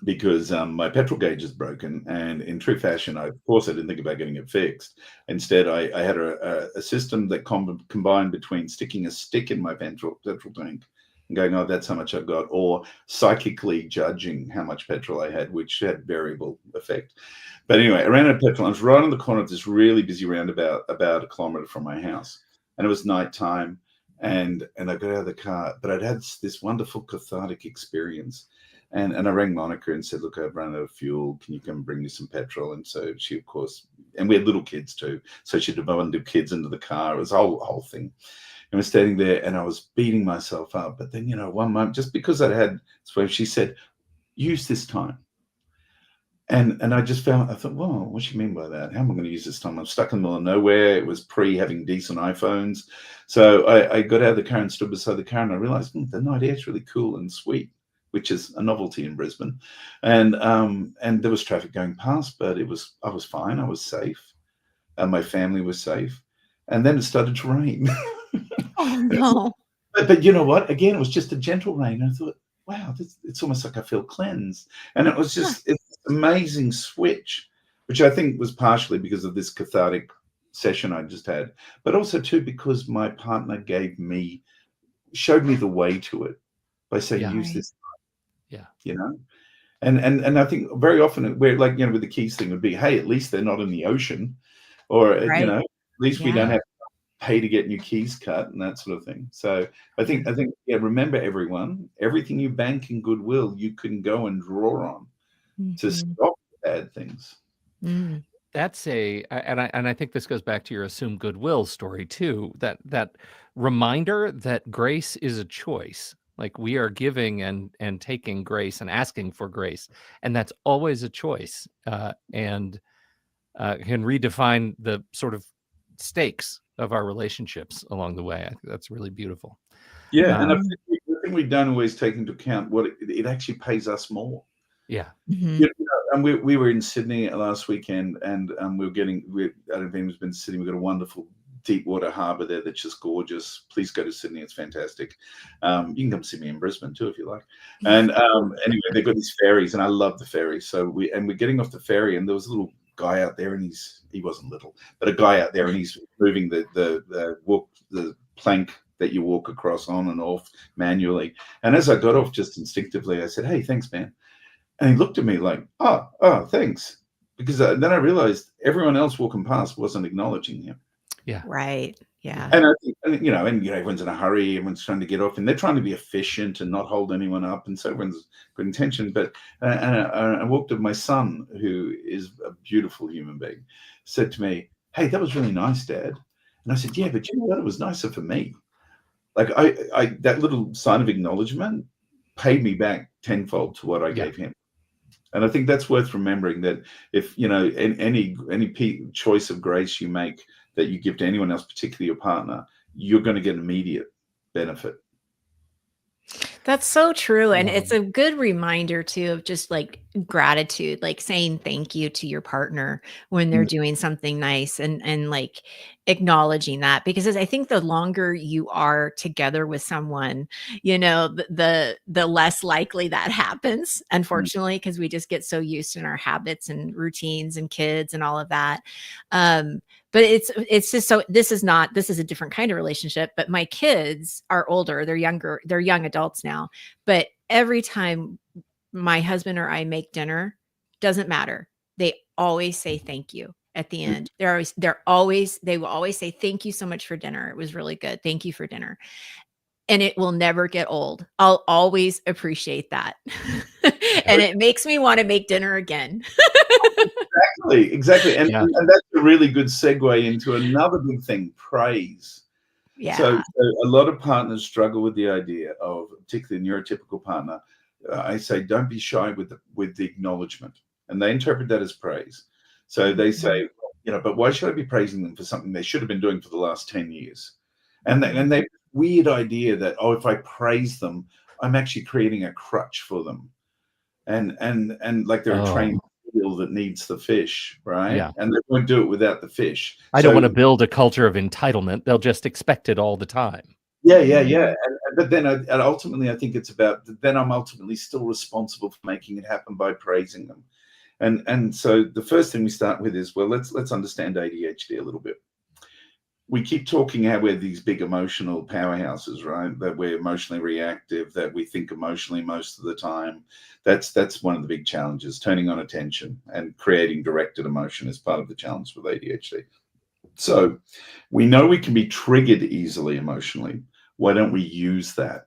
because my petrol gauge is broken, and in true fashion, of course, I didn't think about getting it fixed. Instead, I had a system that combined between sticking a stick in my petrol tank and going, oh, that's how much I've got, or psychically judging how much petrol I had, which had variable effect. But anyway, I ran out of petrol. I was right on the corner of this really busy roundabout, about a kilometer from my house, and it was nighttime. And I got out of the car, but I'd had this wonderful cathartic experience. And I rang Monica and said, look, I've run out of fuel. Can you come bring me some petrol? And so she, of course, and we had little kids too. So she'd have bundled kids into the car. It was a whole thing. And we're standing there, and I was beating myself up. But then, one moment, just because I had, so she said, use this time. And I just I thought, well, what do you mean by that? How am I going to use this time? I'm stuck in the middle of nowhere. It was pre having decent iPhones. So I got out of the car and stood beside the car, and I realized the night air's really cool and sweet, which is a novelty in Brisbane. And there was traffic going past, but I was fine. I was safe. And my family was safe. And then it started to rain. Oh, no. But you know what? Again, it was just a gentle rain. I thought, wow, it's almost like I feel cleansed. And it was just it's an amazing switch, which I think was partially because of this cathartic session I just had, but also too because my partner showed me the way to it by saying, use this. Yeah. And I think very often we're like, with the keys thing would be, hey, at least they're not in the ocean, or, at least we don't have to pay to get new keys cut and that sort of thing. So I think, remember everyone, everything you bank in goodwill, you can go and draw on to stop bad things. That's and I think this goes back to your assume goodwill story too, that reminder that grace is a choice. Like, we are giving and taking grace and asking for grace, and that's always a choice, and can redefine the sort of stakes of our relationships along the way. I think that's really beautiful. Yeah, and I think the thing we don't always take into account what it actually pays us more. Yeah. And we were in Sydney last weekend, and I don't know if anyone's been to Sydney. We've got a wonderful deep water harbour there that's just gorgeous. Please go to Sydney; it's fantastic. You can come see me in Brisbane too if you like. And anyway, they've got these ferries, and I love the ferries. So we're getting off the ferry, and there was a little guy out there, and he wasn't little, but a guy out there, and he's moving the plank that you walk across on and off manually. And as I got off, just instinctively, I said, "Hey, thanks, man." And he looked at me like, oh, thanks. Because then I realized everyone else walking past wasn't acknowledging him. Yeah. Right. Yeah. And I think, everyone's in a hurry, everyone's trying to get off, and they're trying to be efficient and not hold anyone up. And so everyone's good intention. But I walked up, my son, who is a beautiful human being, said to me, "Hey, that was really nice, Dad." And I said, "Yeah, but you know what? It was nicer for me." Like I that little sign of acknowledgement paid me back tenfold to what I gave him. And I think that's worth remembering, that if, any choice of grace you make that you give to anyone else, particularly your partner, you're going to get immediate benefit. That's so true. And it's a good reminder too of just like gratitude, like saying thank you to your partner when they're doing something nice, and like acknowledging that, because I think the longer you are together with someone, the less likely that happens, unfortunately, because we just get so used in our habits and routines and kids and all of that. But it's just so this is a different kind of relationship, but my kids are older, they're young adults now. But every time my husband or I make dinner, doesn't matter. They always say thank you at the end. They will always say thank you so much for dinner. It was really good. Thank you for dinner. And it will never get old. I'll always appreciate that. And it makes me want to make dinner again. Exactly. And, Yeah. and that's a really good segue into another big thing, praise. Yeah. So a lot of partners struggle with the idea of, particularly a neurotypical partner, I say, don't be shy with the acknowledgement. And they interpret that as praise. So they say, but why should I be praising them for something they should have been doing for the last 10 years? And they weird idea that, if I praise them, I'm actually creating a crutch for them. And like they're a trained eel that needs the fish, right? Yeah. And they won't do it without the fish. I don't want to build a culture of entitlement. They'll just expect it all the time. Yeah. But then ultimately, I think it's about, then I'm ultimately still responsible for making it happen by praising them. And so the first thing we start with is, well, let's understand ADHD a little bit. We keep talking how we're these big emotional powerhouses, right? That we're emotionally reactive, that we think emotionally most of the time. That's one of the big challenges. Turning on attention and creating directed emotion is part of the challenge with ADHD. So we know we can be triggered easily emotionally. Why don't we use that?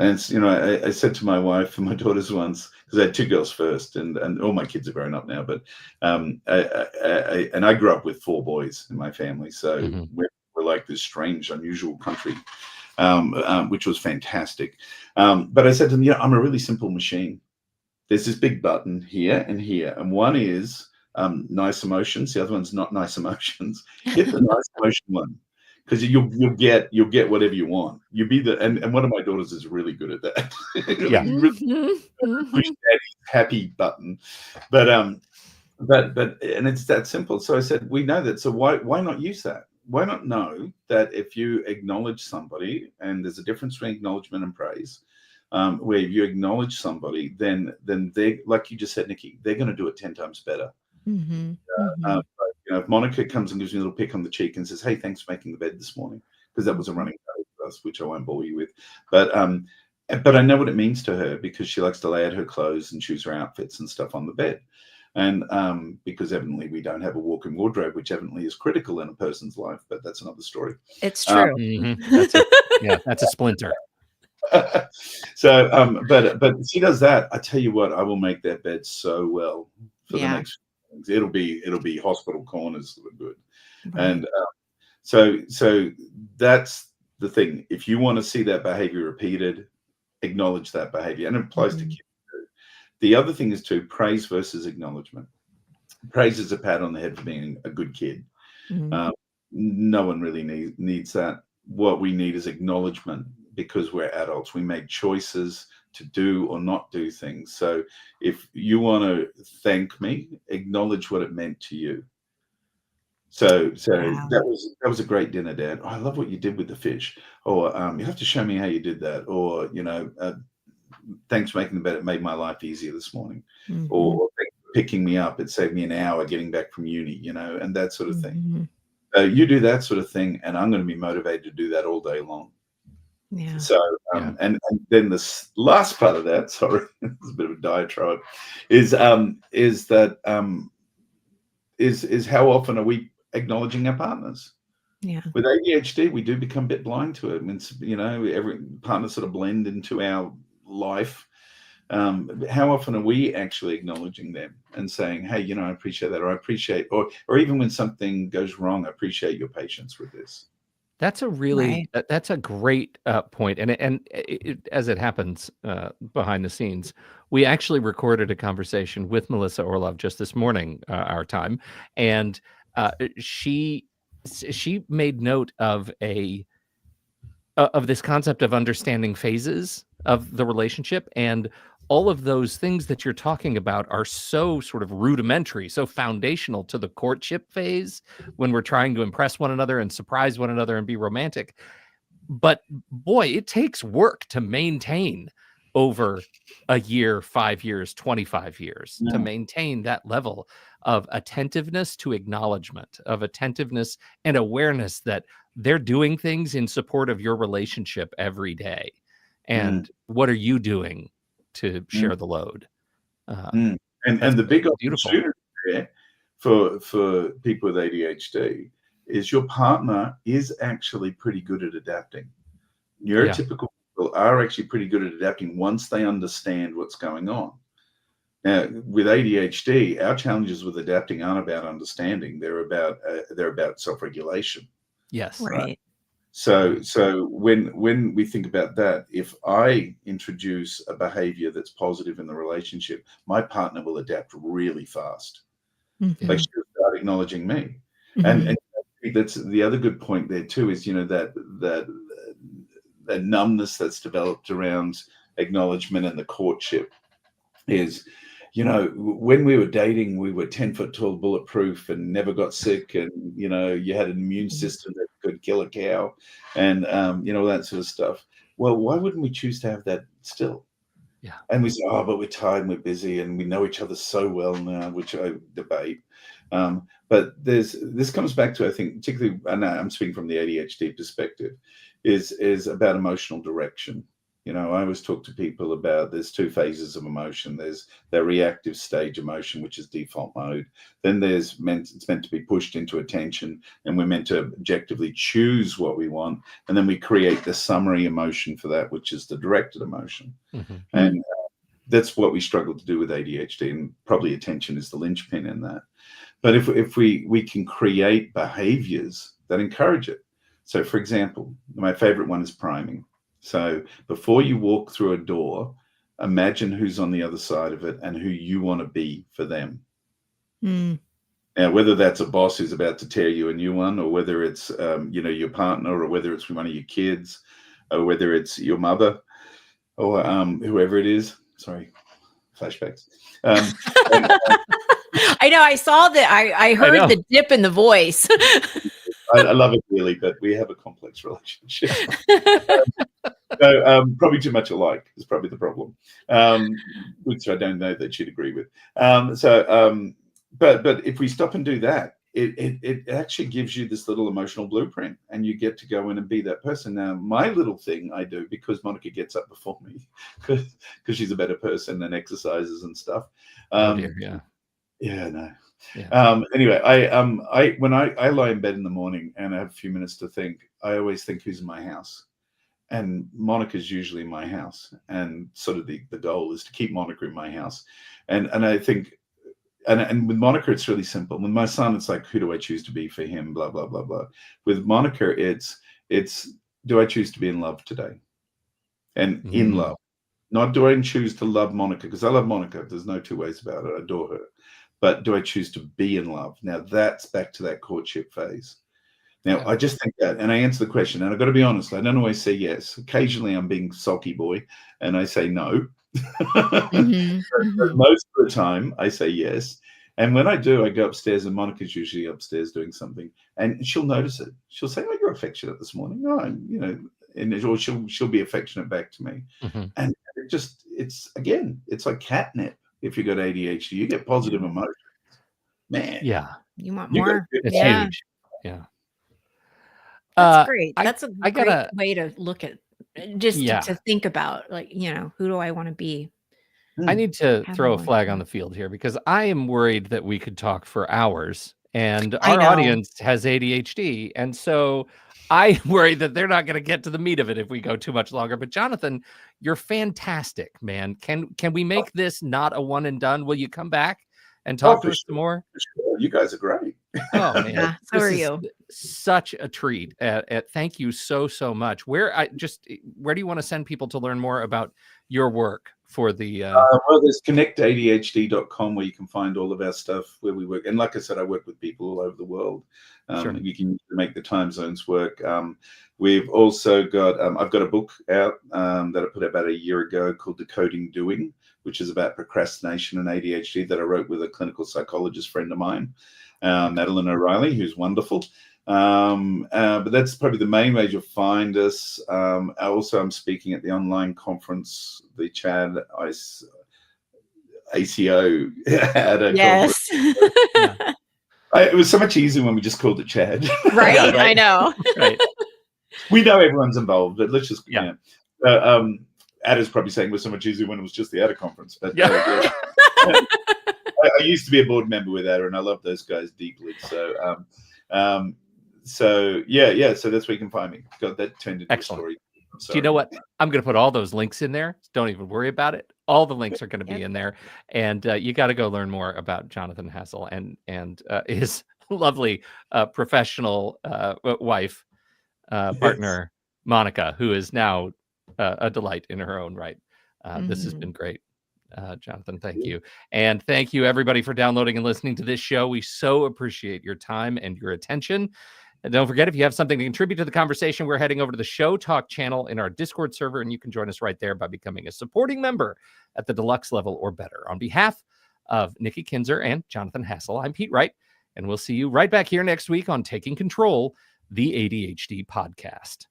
And it's, I said to my wife and my daughters once, because I had two girls first, and all my kids are grown up now, but I grew up with four boys in my family, so we're like this strange, unusual country, which was fantastic. But I said to them, I'm a really simple machine. There's this big button here and here, and one is nice emotions, the other one's not nice emotions. Hit the nice emotion one. Because you'll get whatever you want. You be the and one of my daughters is really good at that. Yeah. Push that happy button, but and it's that simple. So I said, we know that. So why not use that? Why not know that if you acknowledge somebody, and there's a difference between acknowledgement and praise, where if you acknowledge somebody, then they, like you just said, Nikki, they're going to do it 10 times better. If Monica comes and gives me a little pick on the cheek and says, "Hey, thanks for making the bed this morning," because that was a running joke for us, which I won't bore you with, but I know what it means to her, because she likes to lay out her clothes and choose her outfits and stuff on the bed, and because evidently we don't have a walk-in wardrobe, which evidently is critical in a person's life, but that's another story. It's true. That's a splinter. So, but she does that. I tell you what, I will make that bed so well for the next. It'll be hospital corners that are good, and so that's the thing. If you want to see that behavior repeated, acknowledge that behavior, and it applies to kids too. The other thing is too, praise versus acknowledgement. Praise is a pat on the head for being a good kid. No one really needs that. What we need is acknowledgement, because we're adults. We make choices to do or not do things. So if you want to thank me, acknowledge what it meant to you. So that was a great dinner, Dad. I love what you did with the fish. Or you have to show me how you did that. Or thanks for making the bed. It made my life easier this morning. Or picking me up. It saved me an hour getting back from uni. And that sort of thing. So you do that sort of thing, and I'm going to be motivated to do that all day long. Yeah. So and then the last part of that, sorry, it's a bit of a diatribe, is how often are we acknowledging our partners? Yeah. With ADHD, we do become a bit blind to it. Every partner sort of blend into our life. How often are we actually acknowledging them and saying, "Hey, I appreciate that," or "I appreciate," or even when something goes wrong, "I appreciate your patience with this." That's a really that's a great point. And as it happens behind the scenes, we actually recorded a conversation with Melissa Orlov just this morning, our time, and she made note of this concept of understanding phases of the relationship, and all of those things that you're talking about are so sort of rudimentary, so foundational to the courtship phase, when we're trying to impress one another and surprise one another and be romantic. But boy, it takes work to maintain over a year, 5 years, 25 years, to Yeah. maintain that level of attentiveness to acknowledgement, of attentiveness and awareness that they're doing things in support of your relationship every day. Mm, And what are you doing to mm, share the load? Uh, mm. that's And the big beautiful. opportunity there for people with ADHD is your partner is actually pretty good at adapting. Yeah. Neurotypical people are actually pretty good at adapting once they understand what's going on. Now, with ADHD, our challenges with adapting aren't about understanding; they're about self-regulation, Yes. right? Right. So when we think about that, if I introduce a behavior that's positive in the relationship, my partner will adapt really fast. Like Mhm. she'll start acknowledging me, and Mhm. I think that's the other good point there too. Is that that numbness that's developed around acknowledgement and the courtship is, when we were dating, we were 10 foot tall, bulletproof, and never got sick. And, you had an immune Mhm. system that could kill a cow and, all that sort of stuff. Well, why wouldn't we choose to have that still? Yeah. And we say, oh, but we're tired and we're busy and we know each other so well now, which I debate. But this comes back to, I think, particularly, and I'm speaking from the ADHD perspective, is about emotional direction. I always talk to people about there's two phases of emotion. There's the reactive stage emotion, which is default mode. Then it's meant to be pushed into attention, and we're meant to objectively choose what we want. And then we create the summary emotion for that, which is the directed emotion. Mhm. And that's what we struggle to do with ADHD, and probably attention is the linchpin in that. But if we can create behaviors that encourage it. So, for example, my favorite one is priming. So before you walk through a door, imagine who's on the other side of it and who you want to be for them. Mm. Now, whether that's a boss who's about to tear you a new one, or whether it's your partner, or whether it's one of your kids, or whether it's your mother, or whoever it is. Sorry, flashbacks. And I know. I saw that. I I heard know. the dip in the voice. I love it dearly, but we have a complex relationship. So probably too much alike is probably the problem, which I don't know that she'd agree with. But if we stop and do that, it actually gives you this little emotional blueprint, and you get to go in and be that person. Now, my little thing I do, because Monica gets up before me, because she's a better person and exercises and stuff. Oh dear. Yeah. Yeah, no. Yeah. Anyway, I when I lie in bed in the morning and I have a few minutes to think, I always think who's in my house. And Monica's usually in my house, and sort of the goal is to keep Monica in my house. And I think, and with Monica it's really simple. With my son, it's like, who do I choose to be for him? Blah blah blah blah. With Monica, it's do I choose to be in love today? And in Mm. love, not do I choose to love Monica, because I love Monica. There's no two ways about it. I adore her. But do I choose to be in love? Now that's back to that courtship phase. Now, Yeah. I just think that, and I answer the question, and I've got to be honest, I don't always say yes. Occasionally I'm being sulky boy and I say no. Mhm. But Mhm. most of the time I say yes. And when I do, I go upstairs, and Monica's usually upstairs doing something, and she'll notice it. She'll say, "Oh, you're affectionate this morning." Oh, or she'll be affectionate back to me. Mhm. And it's like catnip. If you got ADHD, you get positive Yeah. emotions. Man, Yeah. You want you got more? good It's Yeah. huge. Yeah. That's great. I That's a I great gotta. way to look at just to Yeah. think about, like, who do I wanna be? I Mm. need to How do I throw a wanna flag on feel? the field here, because I am worried that we could talk for hours, and I our know. audience has ADHD, and so I worry that they're not gonna get to the meat of it if we go too much longer. But Jonathan, you're fantastic, man. Can we make this not a one and done? Will you come back and Oh, talk to for us some sure, more? for sure. You guys are great. Oh man, Yeah, so this are is you. such a treat. Thank you so much. Where do you want to send people to learn more about your work for the Well, there's connectadhd.com, where you can find all of our stuff where we work. And like I said, I work with people all over the world. Sure. You can make the time zones work. We've also got, I've got a book out that I put out about a year ago called Decoding Doing, which is about procrastination and ADHD, that I wrote with a clinical psychologist friend of mine, Okay. Madeline O'Reilly, who's wonderful. But that's probably the main way you'll find us. I'm speaking at the online conference, the Chad ACO at a conference. Yes. Yeah. It was so much easier when we just called it Chad. Right? Yeah, right. I know. Right. We know everyone's involved, but let's just, Yeah. Ada's probably saying it was so much easier when it was just the Ada conference. But Yeah. I used to be a board member with Ada, and I love those guys deeply. So, so that's where you can find me. God, that turned into Excellent. a story. Do you know what? I'm going to put all those links in there. Don't even worry about it. All the links are going to be in there, and you got to go learn more about Jonathan Hassall and his lovely professional wife, partner, Monica, who is now a delight in her own right. This has been great. Jonathan, thank you. And thank you, everybody, for downloading and listening to this show. We so appreciate your time and your attention. And don't forget, if you have something to contribute to the conversation, we're heading over to the Show Talk channel in our Discord server, and you can join us right there by becoming a supporting member at the deluxe level or better. On behalf of Nikki Kinzer and Jonathan Hassall, I'm Pete Wright, and we'll see you right back here next week on Taking Control, the ADHD podcast.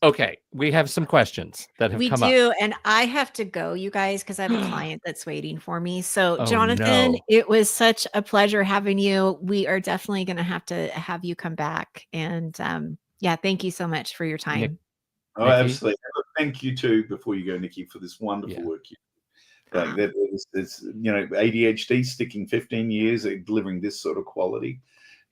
Okay, we have some questions that have come up. We do, and I have to go, you guys, because I have a client that's waiting for me. So, Jonathan, it was such a pleasure having you. We are definitely going to have you come back. And thank you so much for your time. Nikki? Absolutely. Thank you too, before you go, Nikki, for this wonderful work you do. Like that is, ADHD sticking 15 years at delivering this sort of quality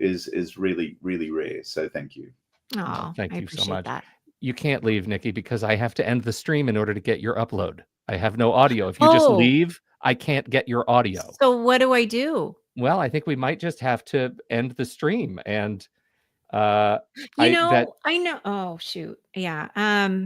is really, really rare. So thank you. Oh, thank you so much. That. You can't leave, Nikki, because I have to end the stream in order to get your upload. I have no audio. If you just leave, I can't get your audio. So what do I do? Well, I think we might just have to end the stream. And I know. Oh, shoot. Yeah.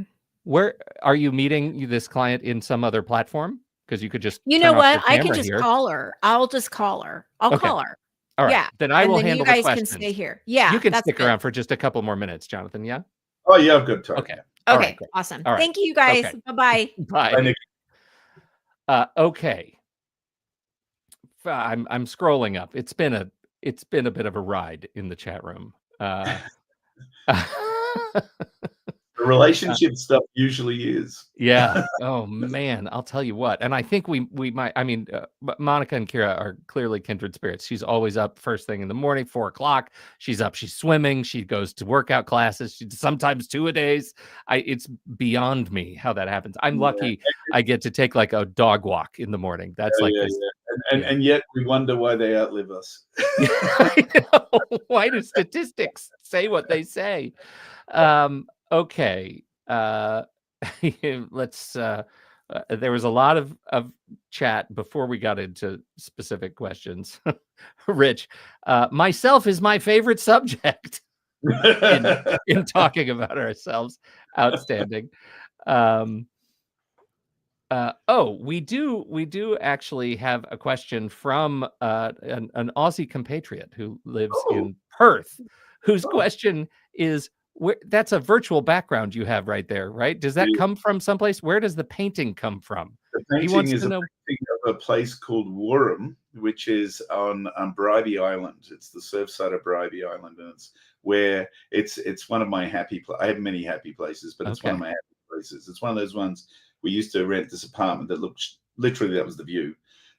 Where are you meeting this client in some other platform? Because you could just I can just call her. I'll just call her. I'll call her. All right. Yeah. Then I will handle the questions. You guys can stay here. Yeah. You can stick around for just a couple more minutes, Jonathan. Yeah. Oh, yeah, I've got time. Okay. Right, awesome. All right. Thank you, guys. Okay. Bye-bye. Bye. Okay. I'm scrolling up. It's been a bit of a ride in the chat room. The relationship stuff usually is. Yeah. Oh man, I'll tell you what. And I think we might. I mean, Monica and Kira are clearly kindred spirits. She's always up first thing in the morning, 4 o'clock. She's up. She's swimming. She goes to workout classes. She sometimes 2 a days. It's beyond me how that happens. I'm lucky. I get to take like a dog walk in the morning. That's this. And yet we wonder why they outlive us. I know. Why do statistics say what they say? Okay. Let's there was a lot of chat before we got into specific questions. Rich, myself is my favorite subject in talking about ourselves. Outstanding. We do actually have a question from an Aussie compatriot who lives in Perth, whose question is, that's a virtual background you have right there, right? Does that come from someplace? Where does the painting come from? The painting is a painting of a place called Woorham, which is on Bribie Island. It's the surf side of Bribie Island, and it's one of my happy places. I have many happy places, but it's one of my happy places. It's one of those ones we used to rent this apartment that looked literally, that was the view,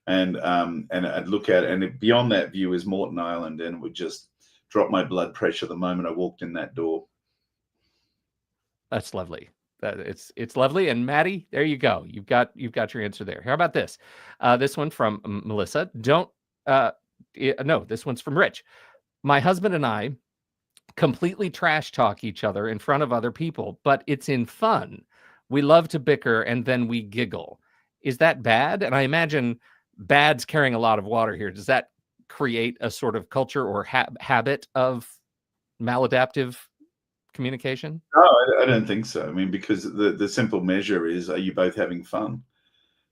and I'd look at it, and beyond that view is Moreton Island, and it would just drop my blood pressure the moment I walked in that door. That's lovely. It's lovely. And Maddie, there you go. You've got your answer there. How about this? This one from Melissa. This one's from Rich. My husband and I completely trash talk each other in front of other people, but it's in fun. We love to bicker and then we giggle. Is that bad? And I imagine bad's carrying a lot of water here. Does that create a sort of culture or habit of maladaptive communication? No, I don't think so. I mean, because the simple measure is, are you both having fun?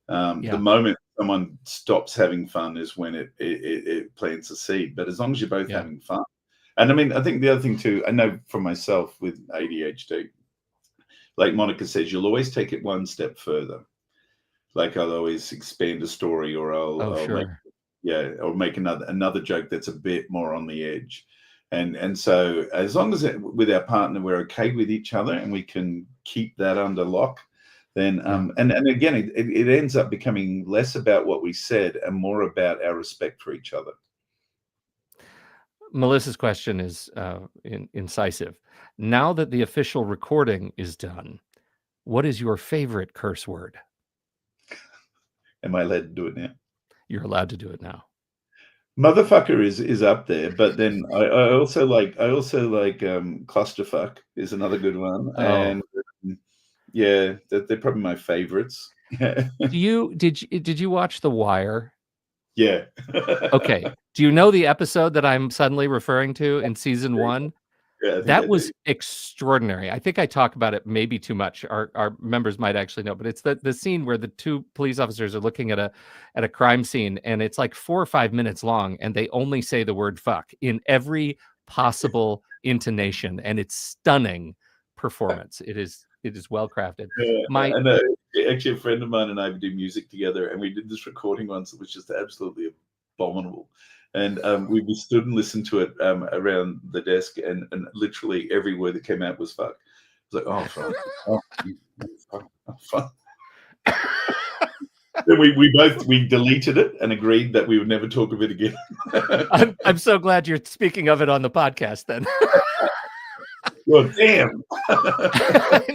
The moment someone stops having fun is when it plants a seed. But as long as you're both having fun. And I mean, I think the other thing too, I know for myself with ADHD, like Monica says, you'll always take it one step further. Like I'll always expand a story, or I'll make another joke that's a bit more on the edge. And so as long as with our partner we're okay with each other and we can keep that under lock, then and again it ends up becoming less about what we said and more about our respect for each other. Melissa's question is incisive. Now that the official recording is done, what is your favorite curse word? Am I allowed to do it now? You're allowed to do it now. Motherfucker is up there, but then I also like clusterfuck is another good one. Oh. And yeah, they're probably my favorites. Did you watch The Wire? Yeah. Okay. Do you know the episode that I'm suddenly referring to in season 1? Yeah, that was extraordinary. I think I talk about it maybe too much. Our members might actually know, but it's the scene where the 2 police officers are looking at a crime scene, and it's like 4 or 5 minutes long, and they only say the word fuck in every possible intonation, and it's stunning performance. It is well crafted. Yeah, actually, a friend of mine and I would do music together, and we did this recording once that was just absolutely abominable. And we stood and listened to it around the desk, and literally every word that came out was fuck. It was like, oh, fuck. Oh, fuck. Oh, fuck. Then we deleted it and agreed that we would never talk of it again. I'm so glad you're speaking of it on the podcast then. Well, damn. I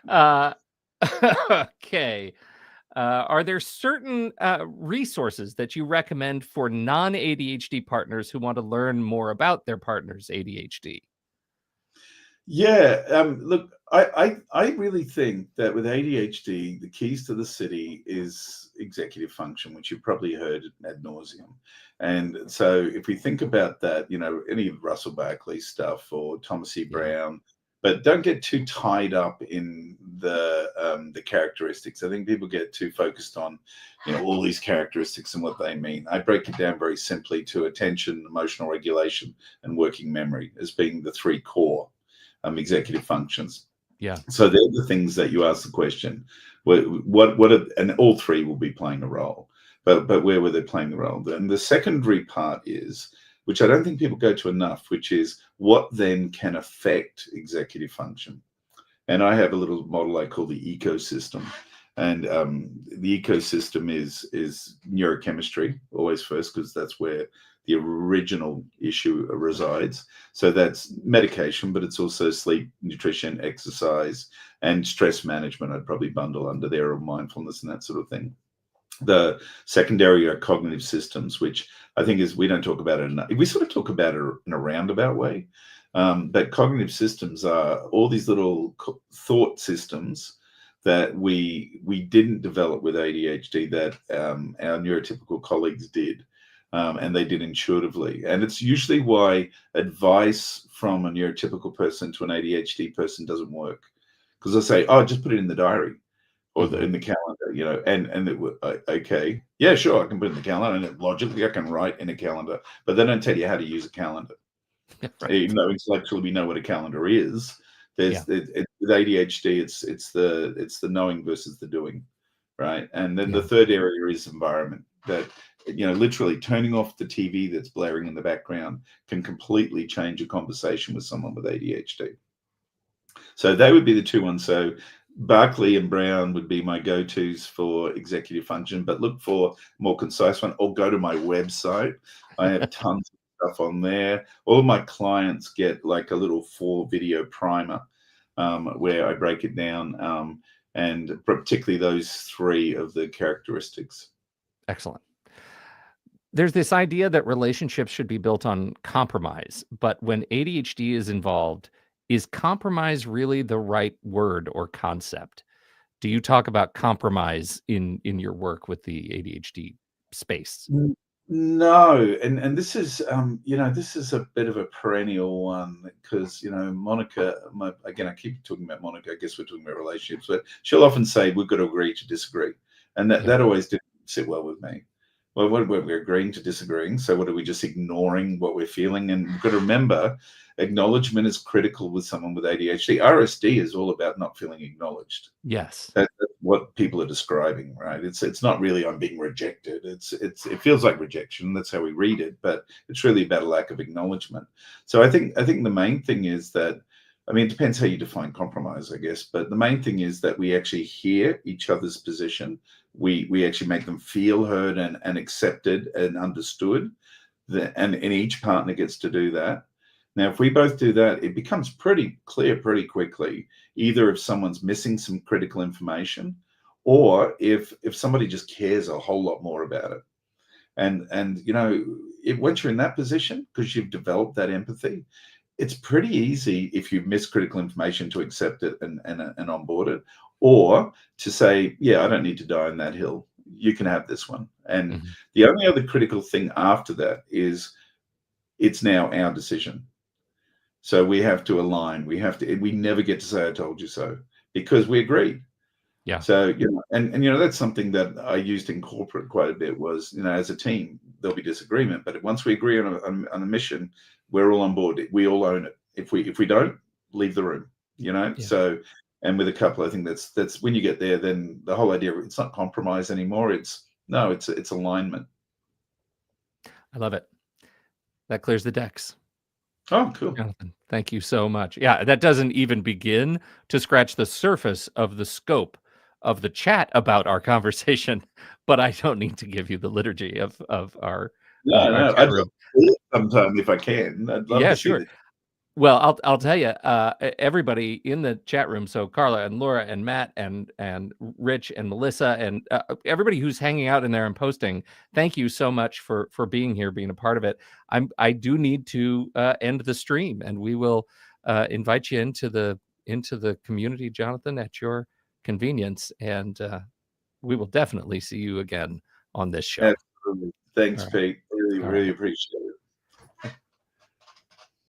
know. Okay. Are there certain resources that you recommend for non-ADHD partners who want to learn more about their partner's ADHD? Yeah, look, I really think that with ADHD, the keys to the city is executive function, which you've probably heard ad nauseum. And so if we think about that, any of Russell Barkley's stuff or Thomas E. Brown, but don't get too tied up in the characteristics. I think people get too focused on, all these characteristics and what they mean. I break it down very simply to attention, emotional regulation, and working memory as being the 3 core executive functions. Yeah. So they're the things that you ask the question. What are, and all 3 will be playing a role, but where were they playing the role? And the secondary part is, which I don't think people go to enough, which is what then can affect executive function. And I have a little model I call the ecosystem. And the ecosystem is neurochemistry, always first, because that's where the original issue resides. So that's medication, but it's also sleep, nutrition, exercise, and stress management. I'd probably bundle under there, or mindfulness and that sort of thing. The secondary are cognitive systems, which I think is, we don't talk about it enough. We sort of talk about it in a roundabout way. But cognitive systems are all these little thought systems that we didn't develop with ADHD that our neurotypical colleagues did. And they did intuitively. And it's usually why advice from a neurotypical person to an ADHD person doesn't work. Because they'll say, oh, just put it in the diary or in the calendar, and it would, okay, yeah, sure, I can put it in the calendar, and logically I can write in a calendar, but they don't tell you how to use a calendar. Right. Even though intellectually we know what a calendar is, with ADHD, it's the knowing versus the doing, right? And then the third area is environment. That literally turning off the TV that's blaring in the background can completely change a conversation with someone with ADHD. So they would be the 2 ones. So Barkley and Brown would be my go-tos for executive function, but look for a more concise one, or go to my website. I have tons of stuff on there. All of my clients get like a little 4-video primer where I break it down, and particularly those 3 of the characteristics. Excellent. There's this idea that relationships should be built on compromise, but when ADHD is involved, is compromise really the right word or concept? Do you talk about compromise in your work with the ADHD space? No, and this is this is a bit of a perennial one, because Monica, again, I keep talking about Monica. I guess we're talking about relationships, but she'll often say we've got to agree to disagree, and that always didn't sit well with me. Well, we're agreeing to disagreeing, so what are we just ignoring what we're feeling? And we've got to remember, acknowledgement is critical with someone with ADHD. RSD is all about not feeling acknowledged. Yes. That's what people are describing, right? It's not really I'm being rejected. It feels like rejection. That's how we read it, but it's really about a lack of acknowledgement. So I think the main thing is that, I mean, it depends how you define compromise, I guess, but the main thing is that we actually hear each other's position. We actually make them feel heard and accepted and understood. And each partner gets to do that. Now, if we both do that, it becomes pretty clear pretty quickly, either if someone's missing some critical information or if somebody just cares a whole lot more about it. And you know, once you're in that position, because you've developed that empathy, it's pretty easy if you've missed critical information to accept it and onboard it, or to say, yeah, I don't need to die on that hill. You can have this one. And the only other critical thing after that is it's now our decision. So we have to align. We never get to say, I told you so, because we agreed. Yeah. So, you know, and you know, that's something that I used in corporate quite a bit was, you know, as a team, there'll be disagreement, but once we agree on a mission, we're all on board. We all own it. If we don't, leave the room, you know? Yeah. So, and with a couple, I think that's when you get there, then the whole idea, it's not compromise anymore. It's alignment. I love it. That clears the decks. Oh, cool. Jonathan, thank you so much. Yeah, that doesn't even begin to scratch the surface of the scope of the chat about our conversation, but I don't need to give you the liturgy of our No, our chat I'd love room. to see it sometime if I can. I'd love to see sure. it. Well, I'll tell you, everybody in the chat room. So Carla and Laura and Matt and Rich and Melissa and everybody who's hanging out in there and posting. Thank you so much for being here, being a part of it. I do need to end the stream, and we will invite you into the community, Jonathan, at your convenience, and we will definitely see you again on this show. Absolutely. Thanks, All right. Pete. Really, All really right. appreciate it.